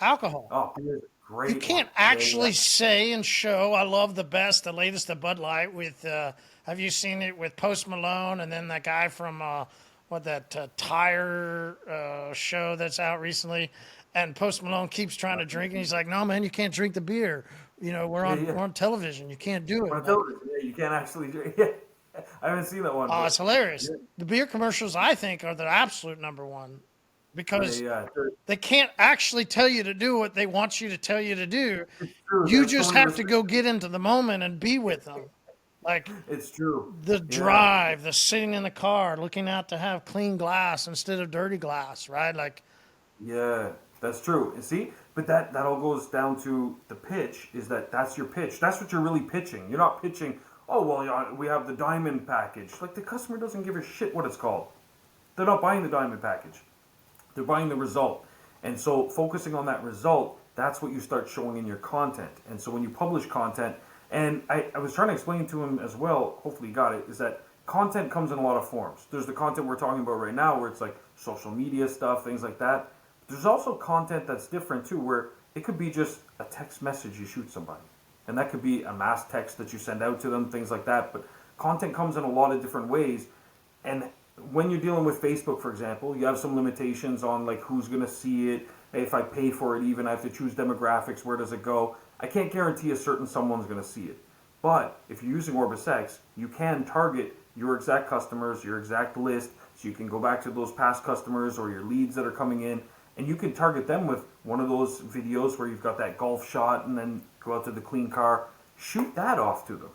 alcohol. Oh, beer is a You great one. can't Yeah, yeah. actually say and show. I love the latest of Bud Light with. Have you seen it with Post Malone and then that guy from tire show that's out recently? And Post Malone keeps trying to drink, and he's like, "No, man, you can't drink the beer. We're Yeah, on yeah. we're on television. You can't do it." On Like, television, yeah, you can't actually. Yeah, I haven't seen that one, oh, but it's hilarious. yeah, The beer commercials, I think, are the absolute number one yeah, because yeah. they can't actually tell you to do what they want you to tell you to do. It's true. They You have so just many have to go restrictions. get into the moment and be with them. Like It's true. the Yeah, drive, the sitting in the car, looking out to have clean glass instead of dirty glass, right? Like, yeah, that's true. And see, but that all goes down to the pitch. Is that's your pitch? That's what you're really pitching. You're not pitching. Oh well, yeah, we have the diamond package. Like the customer doesn't give a shit what it's called. They're not buying the diamond package. They're buying the result. And so focusing on that result, that's what you start showing in your content. And so when you publish content, and I was trying to explain to him as well, hopefully he got it, is that content comes in a lot of forms. There's the content we're talking about right now where it's like social media stuff, things like that. There's also content that's different too, where it could be just a text message you shoot somebody. And that could be a mass text that you send out to them, things like that. But content comes in a lot of different ways. And when you're dealing with Facebook, for example, you have some limitations on like who's going to see it. If I pay for it, even I have to choose demographics. Where does it go? I can't guarantee a certain someone's going to see it. But if you're using OrbisX, you can target your exact customers, your exact list, so you can go back to those past customers or your leads that are coming in, and you can target them with one of those videos where you've got that golf shot and then go out to the clean car. Shoot that off to them.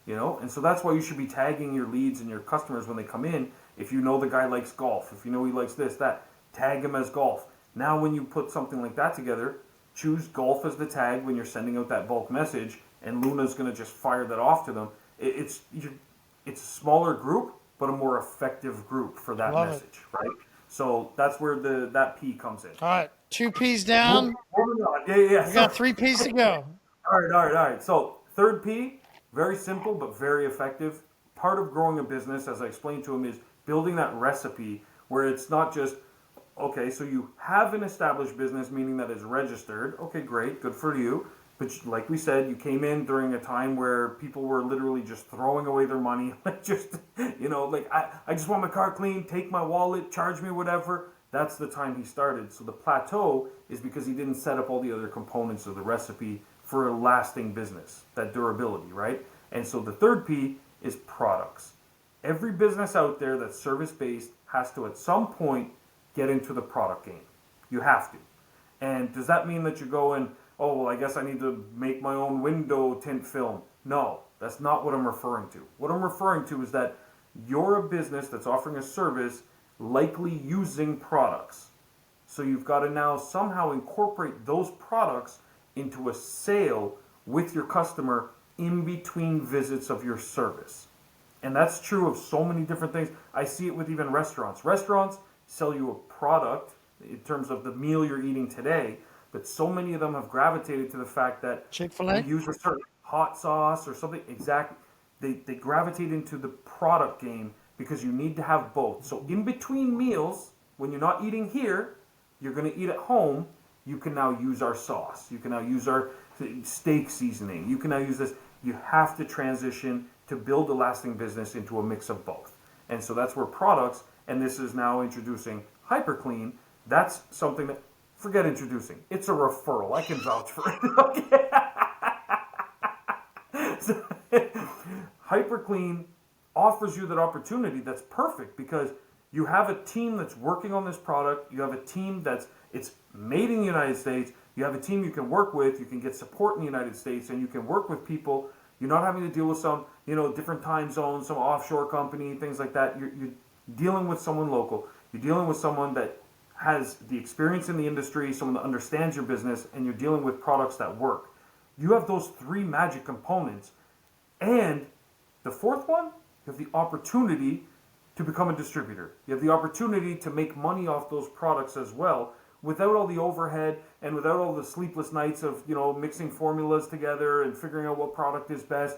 And so that's why you should be tagging your leads and your customers when they come in. If you know the guy likes golf, if you know he likes this, that, tag him as golf. Now when you put something like that together, choose golf as the tag when you're sending out that bulk message, and Luna's going to just fire that off to them. It's a smaller group, but a more effective group for that love it. message, right? So that's where that P comes in. All right, 2 P's Moving down. on. Yeah. We So, got 3 P's to go. all right. So third P, very simple but very effective. Part of growing a business, as I explained to him, is building that recipe where it's not just, okay, so you have an established business, meaning that it's registered. Okay, great, good for you. But like we said, you came in during a time where people were literally just throwing away their money. Like I just want my car clean, take my wallet, charge me whatever. That's the time he started. So the plateau is because he didn't set up all the other components of the recipe for a lasting business, that durability, right? And so the third P is products. Every business out there that's service-based has to at some point get into the product game. You have to. And does that mean that you're going, oh, well, I guess I need to make my own window tint film? No, that's not what I'm referring to. What I'm referring to is that you're a business that's offering a service likely using products. So you've got to now somehow incorporate those products into a sale with your customer in between visits of your service. And that's true of so many different things. I see it with even restaurants. Restaurants sell you a product in terms of the meal you're eating today, but so many of them have gravitated to the fact that we Chick-fil-A. use a certain hot sauce or something. Exactly. They gravitate into the product game because you need to have both. So in between meals, when you're not eating here, you're going to eat at home, you can now use our sauce. You can now use our steak seasoning. You can now use this. You have to transition to build a lasting business into a mix of both. And so that's where products, and this is now introducing HyperClean, that's something that, forget introducing. It's a referral. I can vouch for it. Okay. So, HyperClean offers you that opportunity that's perfect because you have a team that's working on this product. You have a team it's made in the United States. You have a team you can work with. You can get support in the United States, and you can work with people. You're not having to deal with some, different time zones, some offshore company, things like that. You're dealing with someone local. You're dealing with someone that has the experience in the industry, someone that understands your business, and you're dealing with products that work. You have those three magic components. And the fourth one, you have the opportunity to become a distributor. You have the opportunity to make money off those products as well without all the overhead and without all the sleepless nights of, mixing formulas together and figuring out what product is best.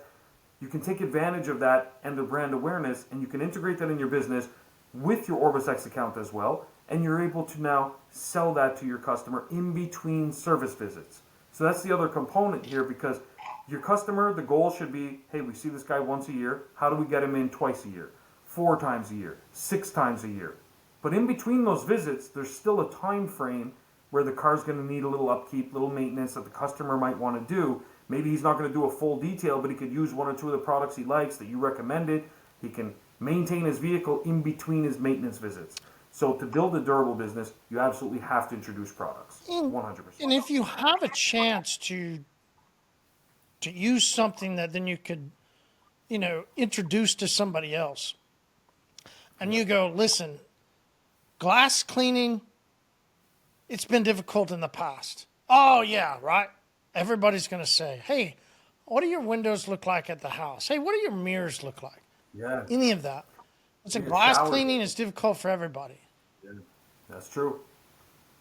You can take advantage of that and the brand awareness, and you can integrate that in your business with your OrbisX account as well, and you're able to now sell that to your customer in between service visits. So that's the other component here, because your customer, the goal should be, hey, we see this guy once a year. How do we get him in twice a year, 4 times a year, 6 times a year? But in between those visits, there's still a time frame where the car's going to need a little upkeep, little maintenance that the customer might want to do. Maybe he's not going to do a full detail, but he could use 1 or 2 of the products he likes that you recommended. He can maintain his vehicle in between his maintenance visits. So to build a durable business, you absolutely have to introduce products, 100%. And if you have a chance to use something that then you could, introduce to somebody else, and you go, listen, glass cleaning, it's been difficult in the past. Oh, yeah, right? Everybody's going to say, hey, what do your windows look like at the house? Hey, what do your mirrors look like? Yeah. Any of that. It's a glass cleaning is difficult for everybody. Yeah, that's true.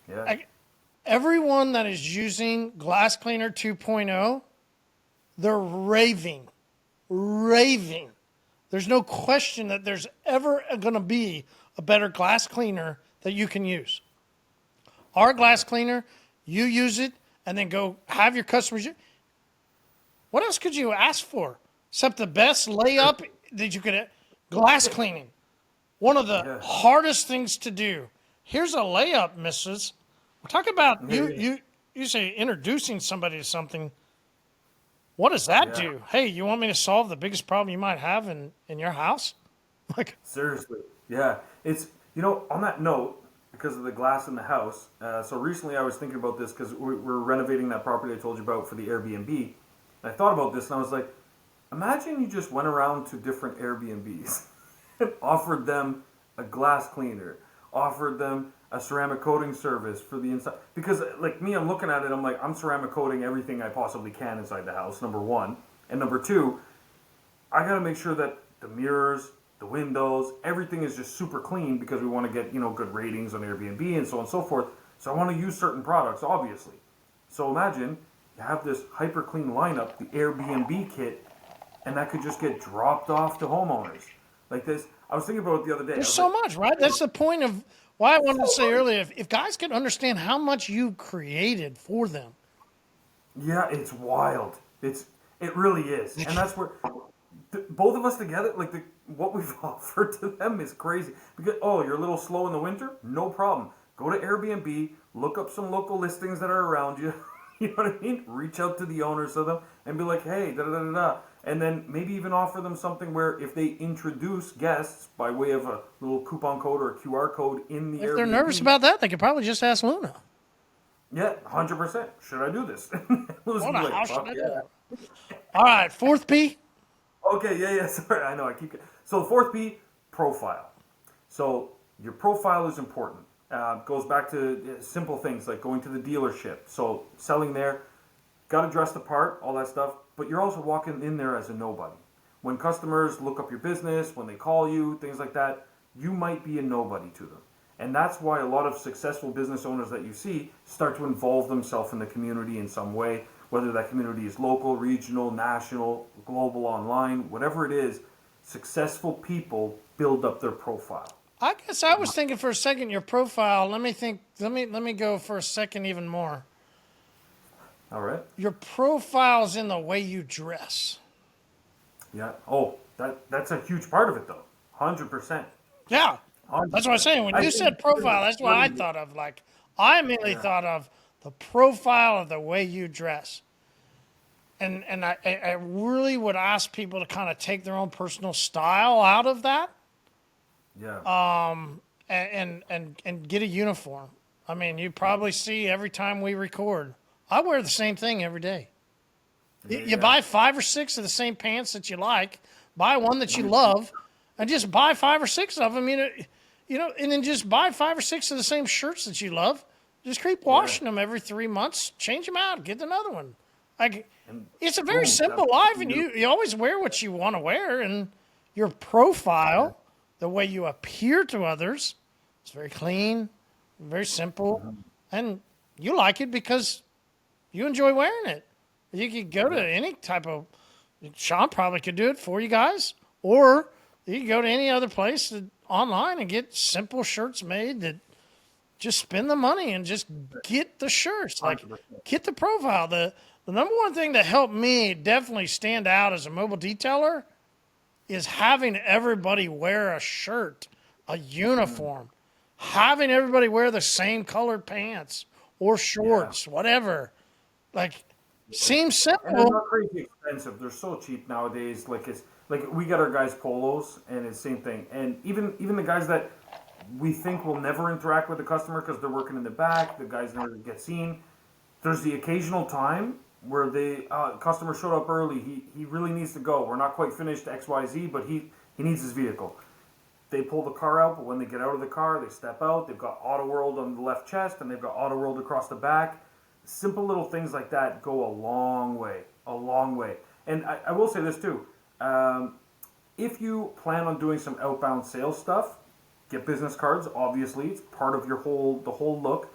Yeah. Everyone that is using Glass Cleaner 2.0, they're raving. There's no question that there's ever going to be a better glass cleaner that you can use. Our glass cleaner, you use it and then go have your customers use. What else could you ask for except the best layup that you could? Glass cleaning, one of the hardest things to do. Here's a layup, missus. Talk about you say introducing somebody to something. What does that do? Hey, you want me to solve the biggest problem you might have in your house? Like, seriously, yeah. It's, on that note, because of the glass in the house, so recently I was thinking about this because we're renovating that property I told you about for the Airbnb. And I thought about this and I was like, imagine you just went around to different Airbnbs and offered them a glass cleaner, offered them a ceramic coating service for the inside. Because like me, I'm looking at it, I'm like, I'm ceramic coating everything I possibly can inside the house, number one. And number two, I got to make sure that the mirrors, the windows, everything is just super clean because we want to get, good ratings on Airbnb and so on and so forth. So I want to use certain products, obviously. So imagine you have this hyper clean lineup, the Airbnb kit, and that could just get dropped off to homeowners. Like this, I was thinking about it the other day. There's so much, right? That's the point of why I wanted to say earlier, if guys could understand how much you created for them. Yeah, it's wild. It really is. And that's where both of us together, like what we've offered to them is crazy. Because, you're a little slow in the winter? No problem. Go to Airbnb, look up some local listings that are around you. You know what I mean? Reach out to the owners of them and be like, hey, da-da-da-da-da. And then maybe even offer them something where if they introduce guests by way of a little coupon code or a QR code in the Airbnb. If they're nervous about that, they could probably just ask Luna. Yeah, 100%. Should I do this? How should I do it? All right, 4th P. Okay, yeah. Sorry, I know. So 4th P, profile. So your profile is important. Goes back to simple things like going to the dealership. So selling there, got to dress the part, all that stuff. But you're also walking in there as a nobody. When customers look up your business, when they call you, things like that, you might be a nobody to them. And that's why a lot of successful business owners that you see start to involve themselves in the community in some way, whether that community is local, regional, national, global, online, whatever it is. successful people build up their profile. I guess I was thinking for a second your profile. Let me think. Let me go for a second even more. All right. Your profile's in the way you dress. Yeah. Oh, that's a huge part of it, though. 100%. Yeah, that's what I'm saying. When you said profile, that's what I thought of. Like, I immediately thought of the profile of the way you dress. And I really would ask people to kind of take their own personal style out of that. Yeah. And get a uniform. I mean, you probably see every time we record, I wear the same thing every day. You buy 5 or 6 of the same pants that you like, buy one that you love, and just buy 5 or 6 of them. And then just buy 5 or 6 of the same shirts that you love. Just keep washing them every 3 months, change them out, get another one. Like, it's a very simple life, and you always wear what you want to wear, and your profile, the way you appear to others, it's very clean, very simple, and you like it because you enjoy wearing it. You could go to any type of, Sean probably could do it for you guys, or you could go to any other place online and get simple shirts made that just spend the money and just get the shirts, like get the profile. The number one thing that helped me definitely stand out as a mobile detailer is having everybody wear a shirt, a uniform, having everybody wear the same colored pants or shorts, whatever. Like, seems simple. And they're not crazy expensive. They're so cheap nowadays. Like we get our guys polos, and it's the same thing. And even the guys that we think will never interact with the customer because they're working in the back, the guys never get seen. There's the occasional time where the customer showed up early. He really needs to go. We're not quite finished XYZ, but he needs his vehicle. They pull the car out, but when they get out of the car, they step out. They've got Auto World on the left chest, and they've got Auto World across the back. Simple little things like that go a long way. And I will say this too. If you plan on doing some outbound sales stuff, get business cards. Obviously, it's part of the whole look.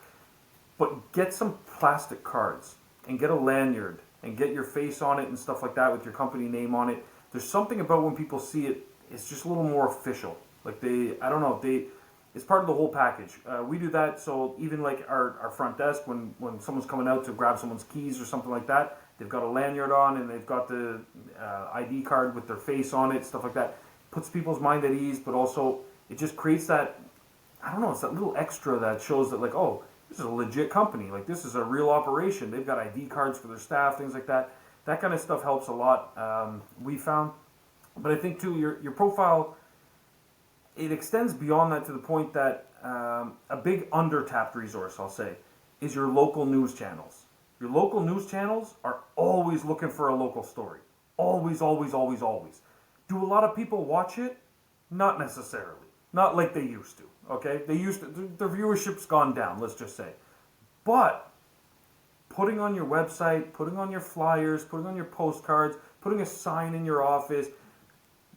But get some plastic cards and get a lanyard and get your face on it and stuff like that with your company name on it. There's something about when people see it, it's just a little more official. Like it's part of the whole package. We do that, so even like our front desk, when someone's coming out to grab someone's keys or something like that, they've got a lanyard on and they've got the ID card with their face on it, stuff like that. Puts people's mind at ease, but also it just creates that, I don't know, it's that little extra that shows that, like, oh, this is a legit company. Like, this is a real operation. They've got ID cards for their staff, things like that. That kind of stuff helps a lot, we found. But I think, too, your profile, it extends beyond that to the point that a big under-tapped resource, I'll say, is your local news channels. Your local news channels are always looking for a local story. Always, always, always, always. Do a lot of people watch it? Not necessarily. Not like they used to, okay? Their viewership's gone down, let's just say. But putting on your website, putting on your flyers, putting on your postcards, putting a sign in your office,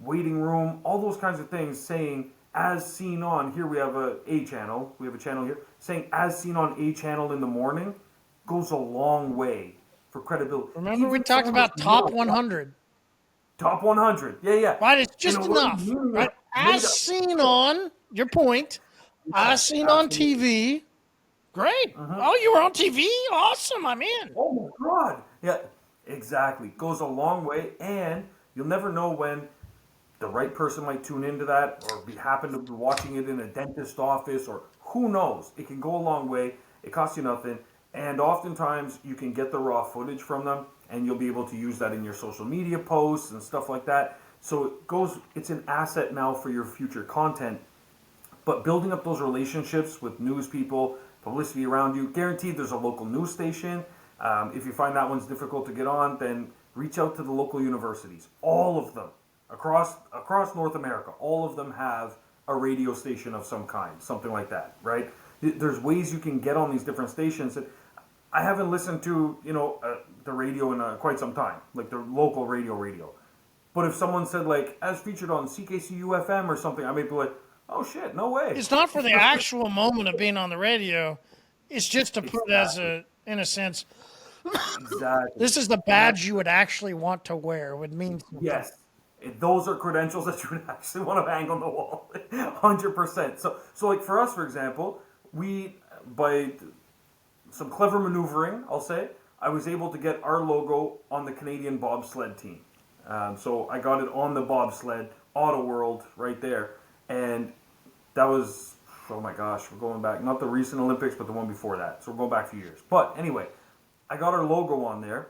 waiting room, all those kinds of things saying, as seen on, here we have a channel here, saying as seen on a channel in the morning goes a long way for credibility. Remember we talked about top 100. Top 100, yeah. Right, it's just enough. Right? As seen on, your point, as seen on TV, great. Oh, you were on TV? Awesome, I'm in. Oh my God. Yeah, exactly. Goes a long way, and you'll never know when the right person might tune into that or happen to be watching it in a dentist office, or who knows. It can go a long way. It costs you nothing. And oftentimes you can get the raw footage from them, and you'll be able to use that in your social media posts and stuff like that. So it's an asset now for your future content. But building up those relationships with news people, publicity around you, guaranteed there's a local news station. If you find that one's difficult to get on, then reach out to the local universities. All of them. Across North America, all of them have a radio station of some kind, something like that, right? There's ways you can get on these different stations. I haven't listened to, the radio in quite some time, like the local radio. But if someone said, like, as featured on CKCU FM or something, I may be like, oh shit, no way. It's not for the actual moment of being on the radio. It's just to put it in a sense, exactly. This is the badge you would actually want to wear. Would mean something. Yes, those are credentials that you would actually want to hang on the wall, 100%. So like for us, for example, we, by some clever maneuvering, I'll say, I was able to get our logo on the Canadian bobsled team. So I got it on the bobsled, Auto World, right there. And that was, oh my gosh, we're going back, not the recent Olympics, but the one before that. So we're going back a few years. But anyway, I got our logo on there.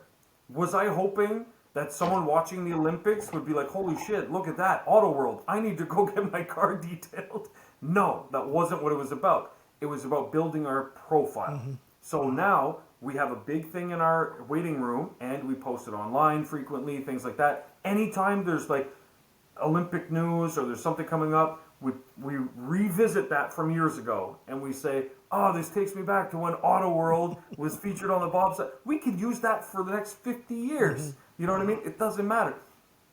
Was I hoping that someone watching the Olympics would be like, holy shit, look at that, Auto World, I need to go get my car detailed? No, that wasn't what it was about. It was about building our profile. Mm-hmm. So now we have a big thing in our waiting room, and we post it online frequently, things like that. Anytime there's like Olympic news or there's something coming up, we revisit that from years ago, and we say, oh, this takes me back to when Auto World was featured on the bobsled. We could use that for the next 50 years. Mm-hmm. You know what I mean? It doesn't matter.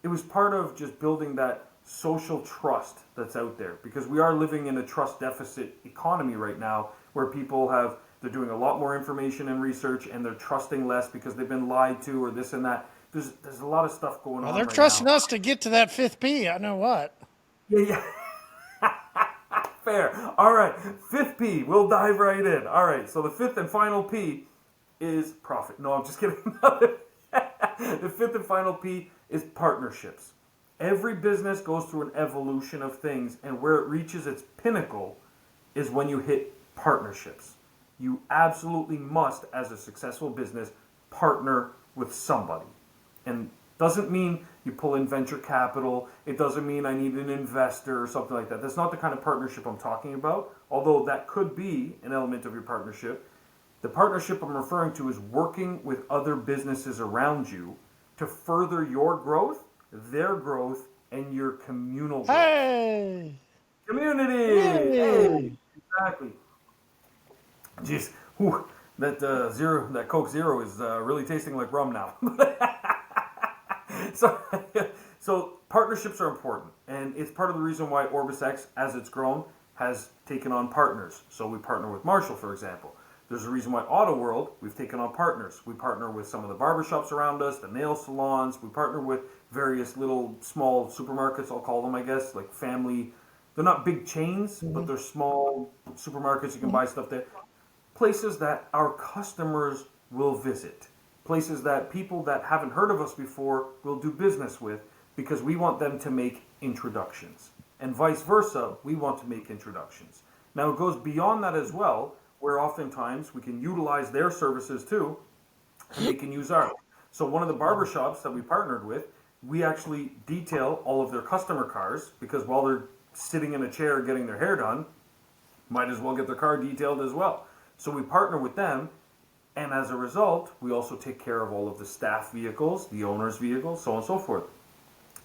It was part of just building that social trust that's out there, because we are living in a trust deficit economy right now, where people they're doing a lot more information and research, and they're trusting less because they've been lied to or this and that. There's a lot of stuff going on. They're right trusting now. Us to get to that fifth P. I know what. Yeah. Fair. All right. Fifth P. We'll dive right in. All right. So the fifth and final P is profit. No, I'm just kidding. The fifth and final P is partnerships. Every business goes through an evolution of things, and where it reaches its pinnacle is when you hit partnerships. You absolutely must, as a successful business, partner with somebody. And doesn't mean you pull in venture capital. It doesn't mean I need an investor or something like that. That's not the kind of partnership I'm talking about, although that could be an element of your partnership. The partnership I'm referring to is working with other businesses around you to further your growth, their growth, and your communal growth. Hey! Community! Hey! Exactly. Jeez, whew, that Coke Zero is really tasting like rum now. So partnerships are important, and it's part of the reason why OrbisX, as it's grown, has taken on partners. So we partner with Marshall, for example. There's a reason why Auto World, we've taken on partners. We partner with some of the barbershops around us, the nail salons. We partner with various little small supermarkets, I'll call them, I guess, like family. They're not big chains, mm-hmm. but they're small supermarkets. You can buy stuff there. Places that our customers will visit. Places that people that haven't heard of us before will do business with, because we want them to make introductions. And vice versa, we want to make introductions. Now it goes beyond that as well, where oftentimes we can utilize their services too, and they can use ours. So one of the barbershops that we partnered with, we actually detail all of their customer cars, because while they're sitting in a chair getting their hair done, might as well get their car detailed as well. So we partner with them, and as a result, we also take care of all of the staff vehicles, the owner's vehicles, so on and so forth.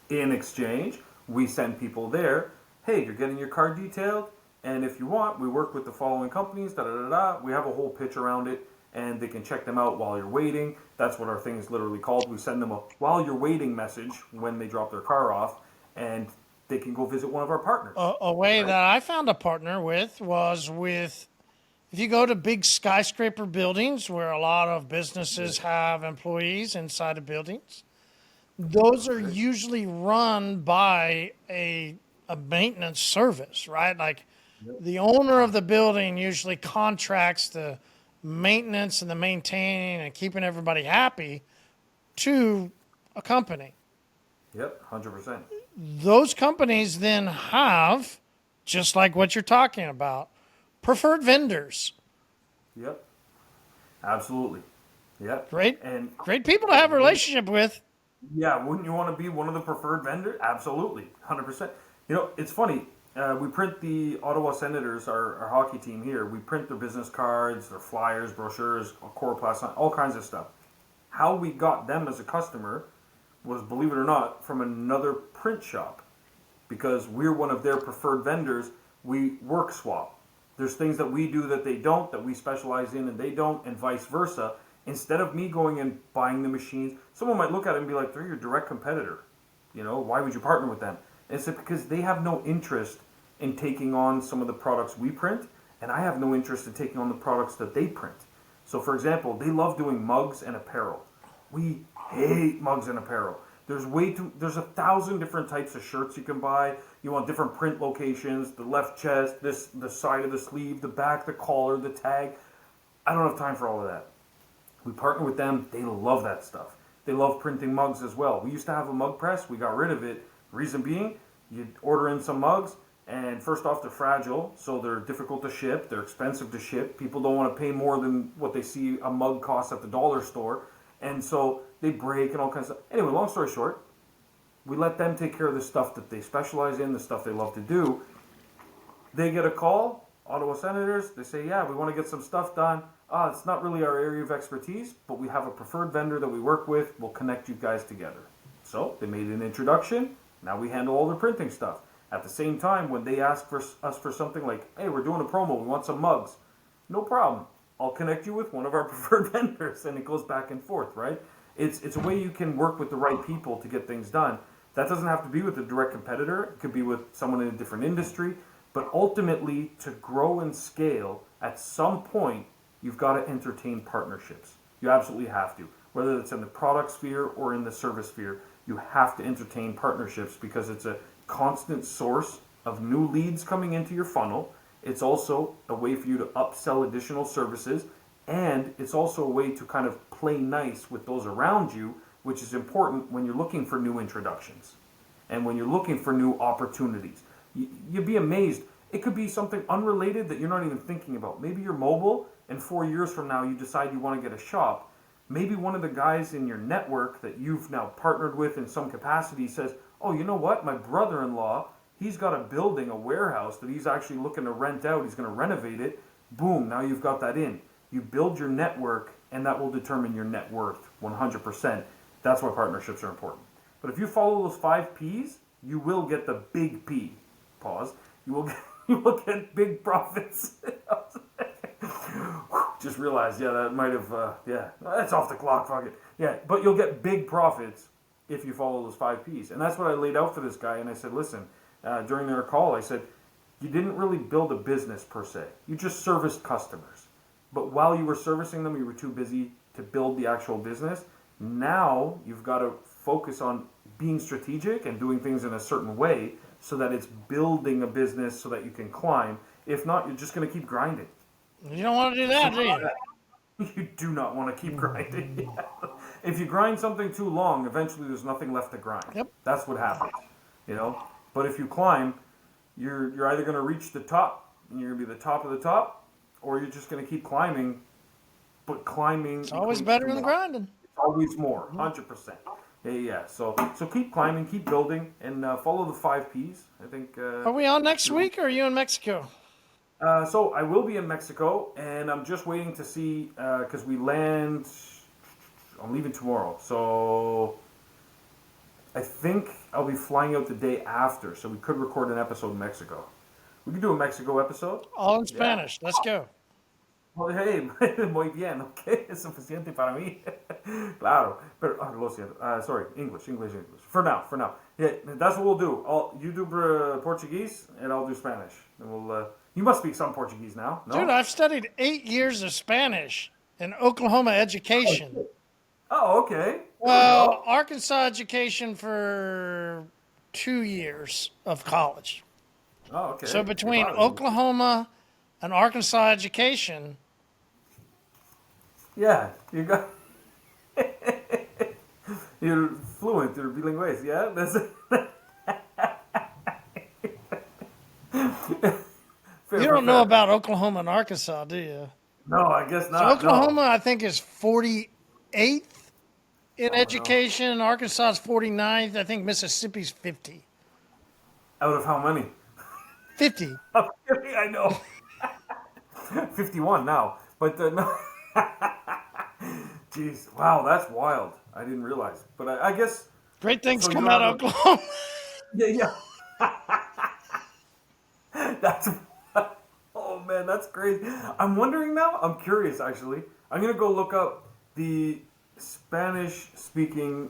In exchange, we send people there, hey, you're getting your car detailed, and if you want, we work with the following companies, da-da-da-da. We have a whole pitch around it, and they can check them out while you're waiting. That's what our thing is literally called. We send them a while you're waiting message when they drop their car off, and they can go visit one of our partners. A way that I found a partner with was with, if you go to big skyscraper buildings where a lot of businesses have employees inside of buildings, those are usually run by a maintenance service, right? Like the owner of the building usually contracts the maintenance and the maintaining and keeping everybody happy to a company. Yep, 100%. Those companies then have, just like what you're talking about, preferred vendors. Yep, absolutely. Yep. Great people to have a relationship with. Yeah, wouldn't you want to be one of the preferred vendors? Absolutely, 100%. You know, it's funny. We print the Ottawa Senators, our hockey team here. We print their business cards, their flyers, brochures, coroplast, all kinds of stuff. How we got them as a customer was, believe it or not, from another print shop. Because we're one of their preferred vendors, we work swap. There's things that we do that they don't, that we specialize in and they don't, and vice versa. Instead of me going and buying the machines, someone might look at it and be like, they're your direct competitor. You know, why would you partner with them? And it's because they have no interest in taking on some of the products we print, and I have no interest in taking on the products that they print. So for example, they love doing mugs and apparel. We hate mugs and apparel There's 1,000 different types of shirts you can buy. You want different print locations, the left chest, the side of the sleeve, the back, the collar, the tag. I don't have time for all of that. We partner with them. They love that stuff. They love printing mugs as well. We used to have a mug press. We got rid of it. Reason being, you order in some mugs, and first off, they're fragile, so they're difficult to ship. They're expensive to ship. People don't want to pay more than what they see a mug costs at the dollar store. And so they break and all kinds of stuff. Anyway, long story short, we let them take care of the stuff that they specialize in, the stuff they love to do. They get a call, Ottawa Senators, they say, yeah, we want to get some stuff done. It's not really our area of expertise, but we have a preferred vendor that we work with. We'll connect you guys together. So they made an introduction. Now we handle all the printing stuff. At the same time, when they ask for us for something like, hey, we're doing a promo, we want some mugs. No problem. I'll connect you with one of our preferred vendors, and it goes back and forth, right? It's a way you can work with the right people to get things done. That doesn't have to be with a direct competitor. It could be with someone in a different industry. But ultimately, to grow and scale, at some point, you've got to entertain partnerships. You absolutely have to. Whether it's in the product sphere or in the service sphere, you have to entertain partnerships because it's a constant source of new leads coming into your funnel. It's also a way for you to upsell additional services, and it's also a way to kind of play nice with those around you, which is important when you're looking for new introductions and when you're looking for new opportunities. You'd be amazed. It could be something unrelated that you're not even thinking about. Maybe you're mobile, and 4 years from now you decide you want to get a shop. Maybe one of the guys in your network that you've now partnered with in some capacity says, oh, you know what, my brother-in-law, he's got a building, a warehouse that he's actually looking to rent out. He's going to renovate it. Boom, now you've got that in. You build your network, and that will determine your net worth 100%. That's why partnerships are important. But if you follow those 5 Ps, you will get the big P. Pause. You will get big profits. Just realized, yeah, that might have, that's off the clock, fuck it. Yeah, but you'll get big profits if you follow those 5 Ps. And that's what I laid out for this guy. And I said, listen, during their call, I said, you didn't really build a business per se. You just serviced customers. But while you were servicing them, you were too busy to build the actual business. Now you've got to focus on being strategic and doing things in a certain way so that it's building a business so that you can climb. If not, you're just going to keep grinding. You don't want to do that, do you? You do not want to keep grinding. If you grind something too long, eventually there's nothing left to grind. Yep. That's what happens, But if you climb, you're either going to reach the top, and you're going to be the top of the top, or you're just going to keep climbing. But climbing, it's always better than grinding. It's always more, 100%. Yeah. So keep climbing, keep building, and follow the 5 Ps. I think. Are we on next week, or are you in Mexico? So I will be in Mexico, and I'm just waiting to see, because we land, I'm leaving tomorrow, so I think I'll be flying out the day after, so we could record an episode in Mexico. We could do a Mexico episode. All in Spanish. Yeah. Let's go. Well, hey, muy bien, okay, es suficiente para mí. Claro, pero, lo siento, sorry, English. For now. Yeah, that's what we'll do. You do Portuguese, and I'll do Spanish. And we'll, you must speak some Portuguese now, no? Dude, I've studied 8 years of Spanish in Oklahoma education. Oh, okay. Well, Arkansas education for 2 years of college. Oh, okay. So between Oklahoma and Arkansas education... Yeah, you got... You're fluent, you're bilingual, yeah? That's You don't know about Oklahoma and Arkansas, do you? No, I guess not. So Oklahoma, I think, is 48th in education. No. Arkansas is 49th. I think Mississippi's 50. Out of how many? 50. I know. 51 now. But no. Jeez, wow, that's wild. I didn't realize. But I guess... Great things come out of Oklahoma. Yeah. That's... Oh, man, that's crazy. I'm wondering now. I'm curious, actually. I'm going to go look up the Spanish-speaking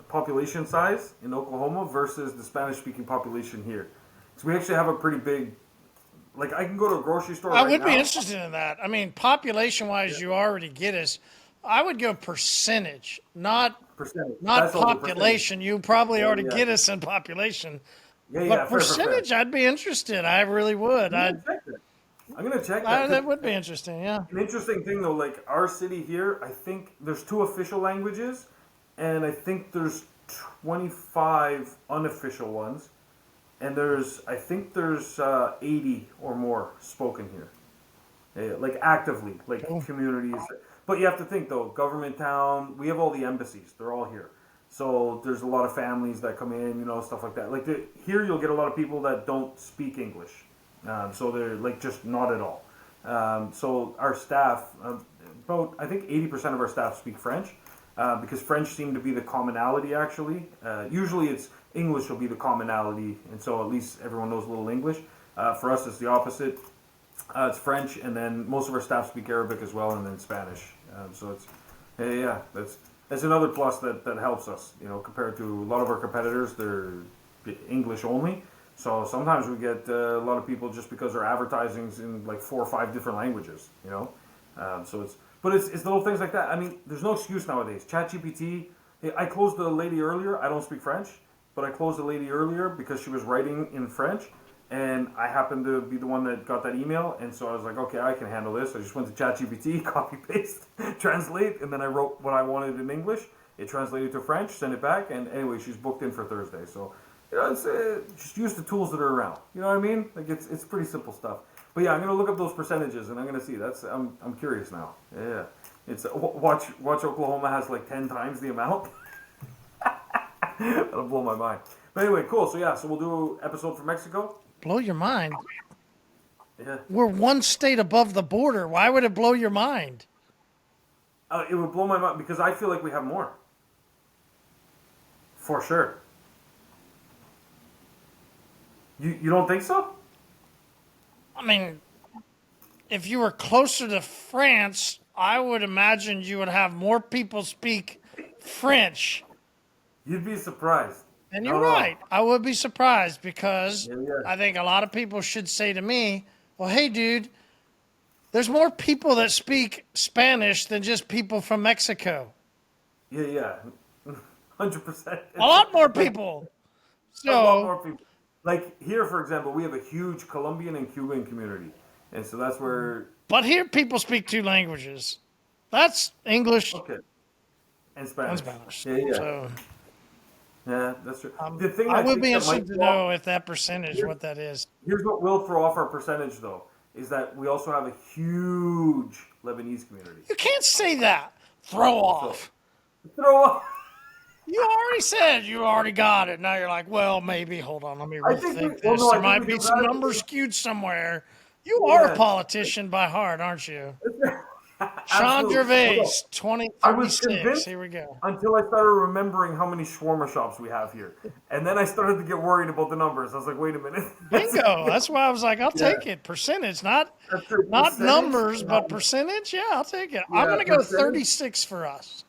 population size in Oklahoma versus the Spanish-speaking population here. So we actually have a pretty big... Like, I can go to a grocery store I would be interested in that. I mean, population-wise, you already get us. I would go percentage, Percentage. not That's all the percentage. population. You probably already Yeah. get us in population. Yeah, But fair. percentage, I'd be interested. I really would. I'm gonna check that. I'm gonna check that. That would be interesting. Yeah. An interesting thing though, like our city here, I think there's 2 official languages, and I think there's 25 unofficial ones, and I think there's 80 or more spoken here. Yeah, like actively, like communities. But you have to think though, government town, we have all the embassies. They're all here. So there's a lot of families that come in, stuff like that. Like here, you'll get a lot of people that don't speak English. So they're like just not at all. So our staff, about I think 80% of our staff speak French, because French seemed to be the commonality actually. Usually it's English will be the commonality, and so at least everyone knows a little English. For us, it's the opposite. It's French, and then most of our staff speak Arabic as well, and then Spanish. So it's that's another plus that helps us. Compared to a lot of our competitors, they're English only. So sometimes we get a lot of people just because their advertising's in like 4 or 5 different languages. So it's little things like that. I mean, there's no excuse nowadays. ChatGPT. I closed the lady earlier. I don't speak French, but I closed the lady earlier because she was writing in French. And I happened to be the one that got that email, and so I was like, okay, I can handle this. I just went to ChatGPT, copy, paste, translate, and then I wrote what I wanted in English. It translated to French, sent it back, and anyway, she's booked in for Thursday. So, it's, just use the tools that are around. You know what I mean? Like it's pretty simple stuff. But yeah, I'm gonna look up those percentages, and I'm gonna see. I'm curious now. Yeah, it's watch Oklahoma has like 10 times the amount. That'll blow my mind. But anyway, cool. So yeah, so we'll do an episode for Mexico. Blow your mind. Yeah. We're one state above the border. Why would it blow your mind? It would blow my mind because I feel like we have more. For sure. You don't think so? I mean, if you were closer to France, I would imagine you would have more people speak French. You'd be surprised. And you're right. I would be surprised because Yeah. I think a lot of people should say to me, well, hey, dude, there's more people that speak Spanish than just people from Mexico. Yeah. 100%. A lot more people. A lot more people. Like here, for example, we have a huge Colombian and Cuban community. And so that's where... But here people speak 2 languages. That's English and Spanish. Yeah. So, yeah, that's true. The thing I would be interested to know if that percentage, what that is. Here's what will throw off our percentage, though, is that we also have a huge Lebanese community. You can't say that. Throw off. Throw off. You already said you already got it. Now you're like, well, maybe. Hold on, let me rethink this. There might be some numbers skewed somewhere. You are a politician by heart, aren't you? Sean Gervais, 2036. Here we go. Until I started remembering how many shawarma shops we have here. And then I started to get worried about the numbers. I was like, wait a minute. Bingo. That's why I was like, I'll take it. Percentage, not numbers, but percentage. Yeah, I'll take it. I'm going to go 36 for us.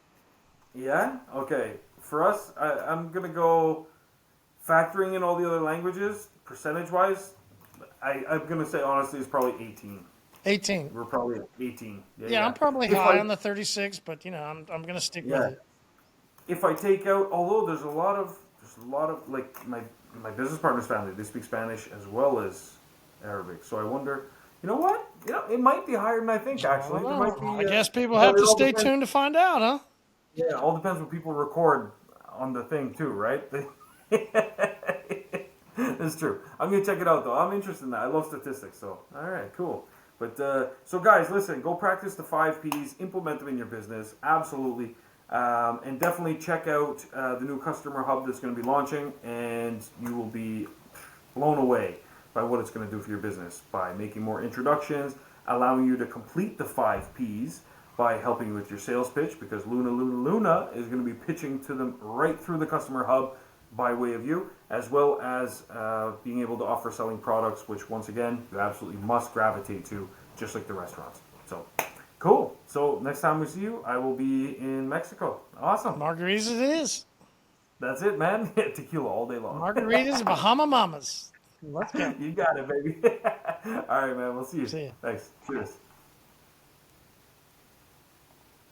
Yeah? Okay. For us, I'm going to go factoring in all the other languages, percentage-wise, I'm going to say, honestly, it's probably 18. 18. We're probably at 18. Yeah, I'm probably high on the 36, but I'm going to stick with it. If I take out, although there's a lot of like my business partner's family, they speak Spanish as well as Arabic. So I wonder, you know what? It might be higher than I think. Actually, there might be, I guess people have to stay tuned to find out, huh? Yeah, it all depends what people record on the thing too, right? It's true. I'm gonna check it out though. I'm interested in that. I love statistics. So all right, cool. But so guys, listen, go practice the 5 Ps, implement them in your business, absolutely, and definitely check out the new customer hub that's going to be launching, and you will be blown away by what it's going to do for your business by making more introductions, allowing you to complete the 5 Ps by helping you with your sales pitch, because Luna is going to be pitching to them right through the customer hub by way of you, as well as being able to offer selling products, which once again, you absolutely must gravitate to, just like the restaurants. So, cool. So next time we see you, I will be in Mexico. Awesome. Margaritas it is. That's it, man. Tequila all day long. Margaritas, Bahama Mamas. Let's go. You got it, baby. All right, man. We'll see you. See ya. Thanks. Cheers.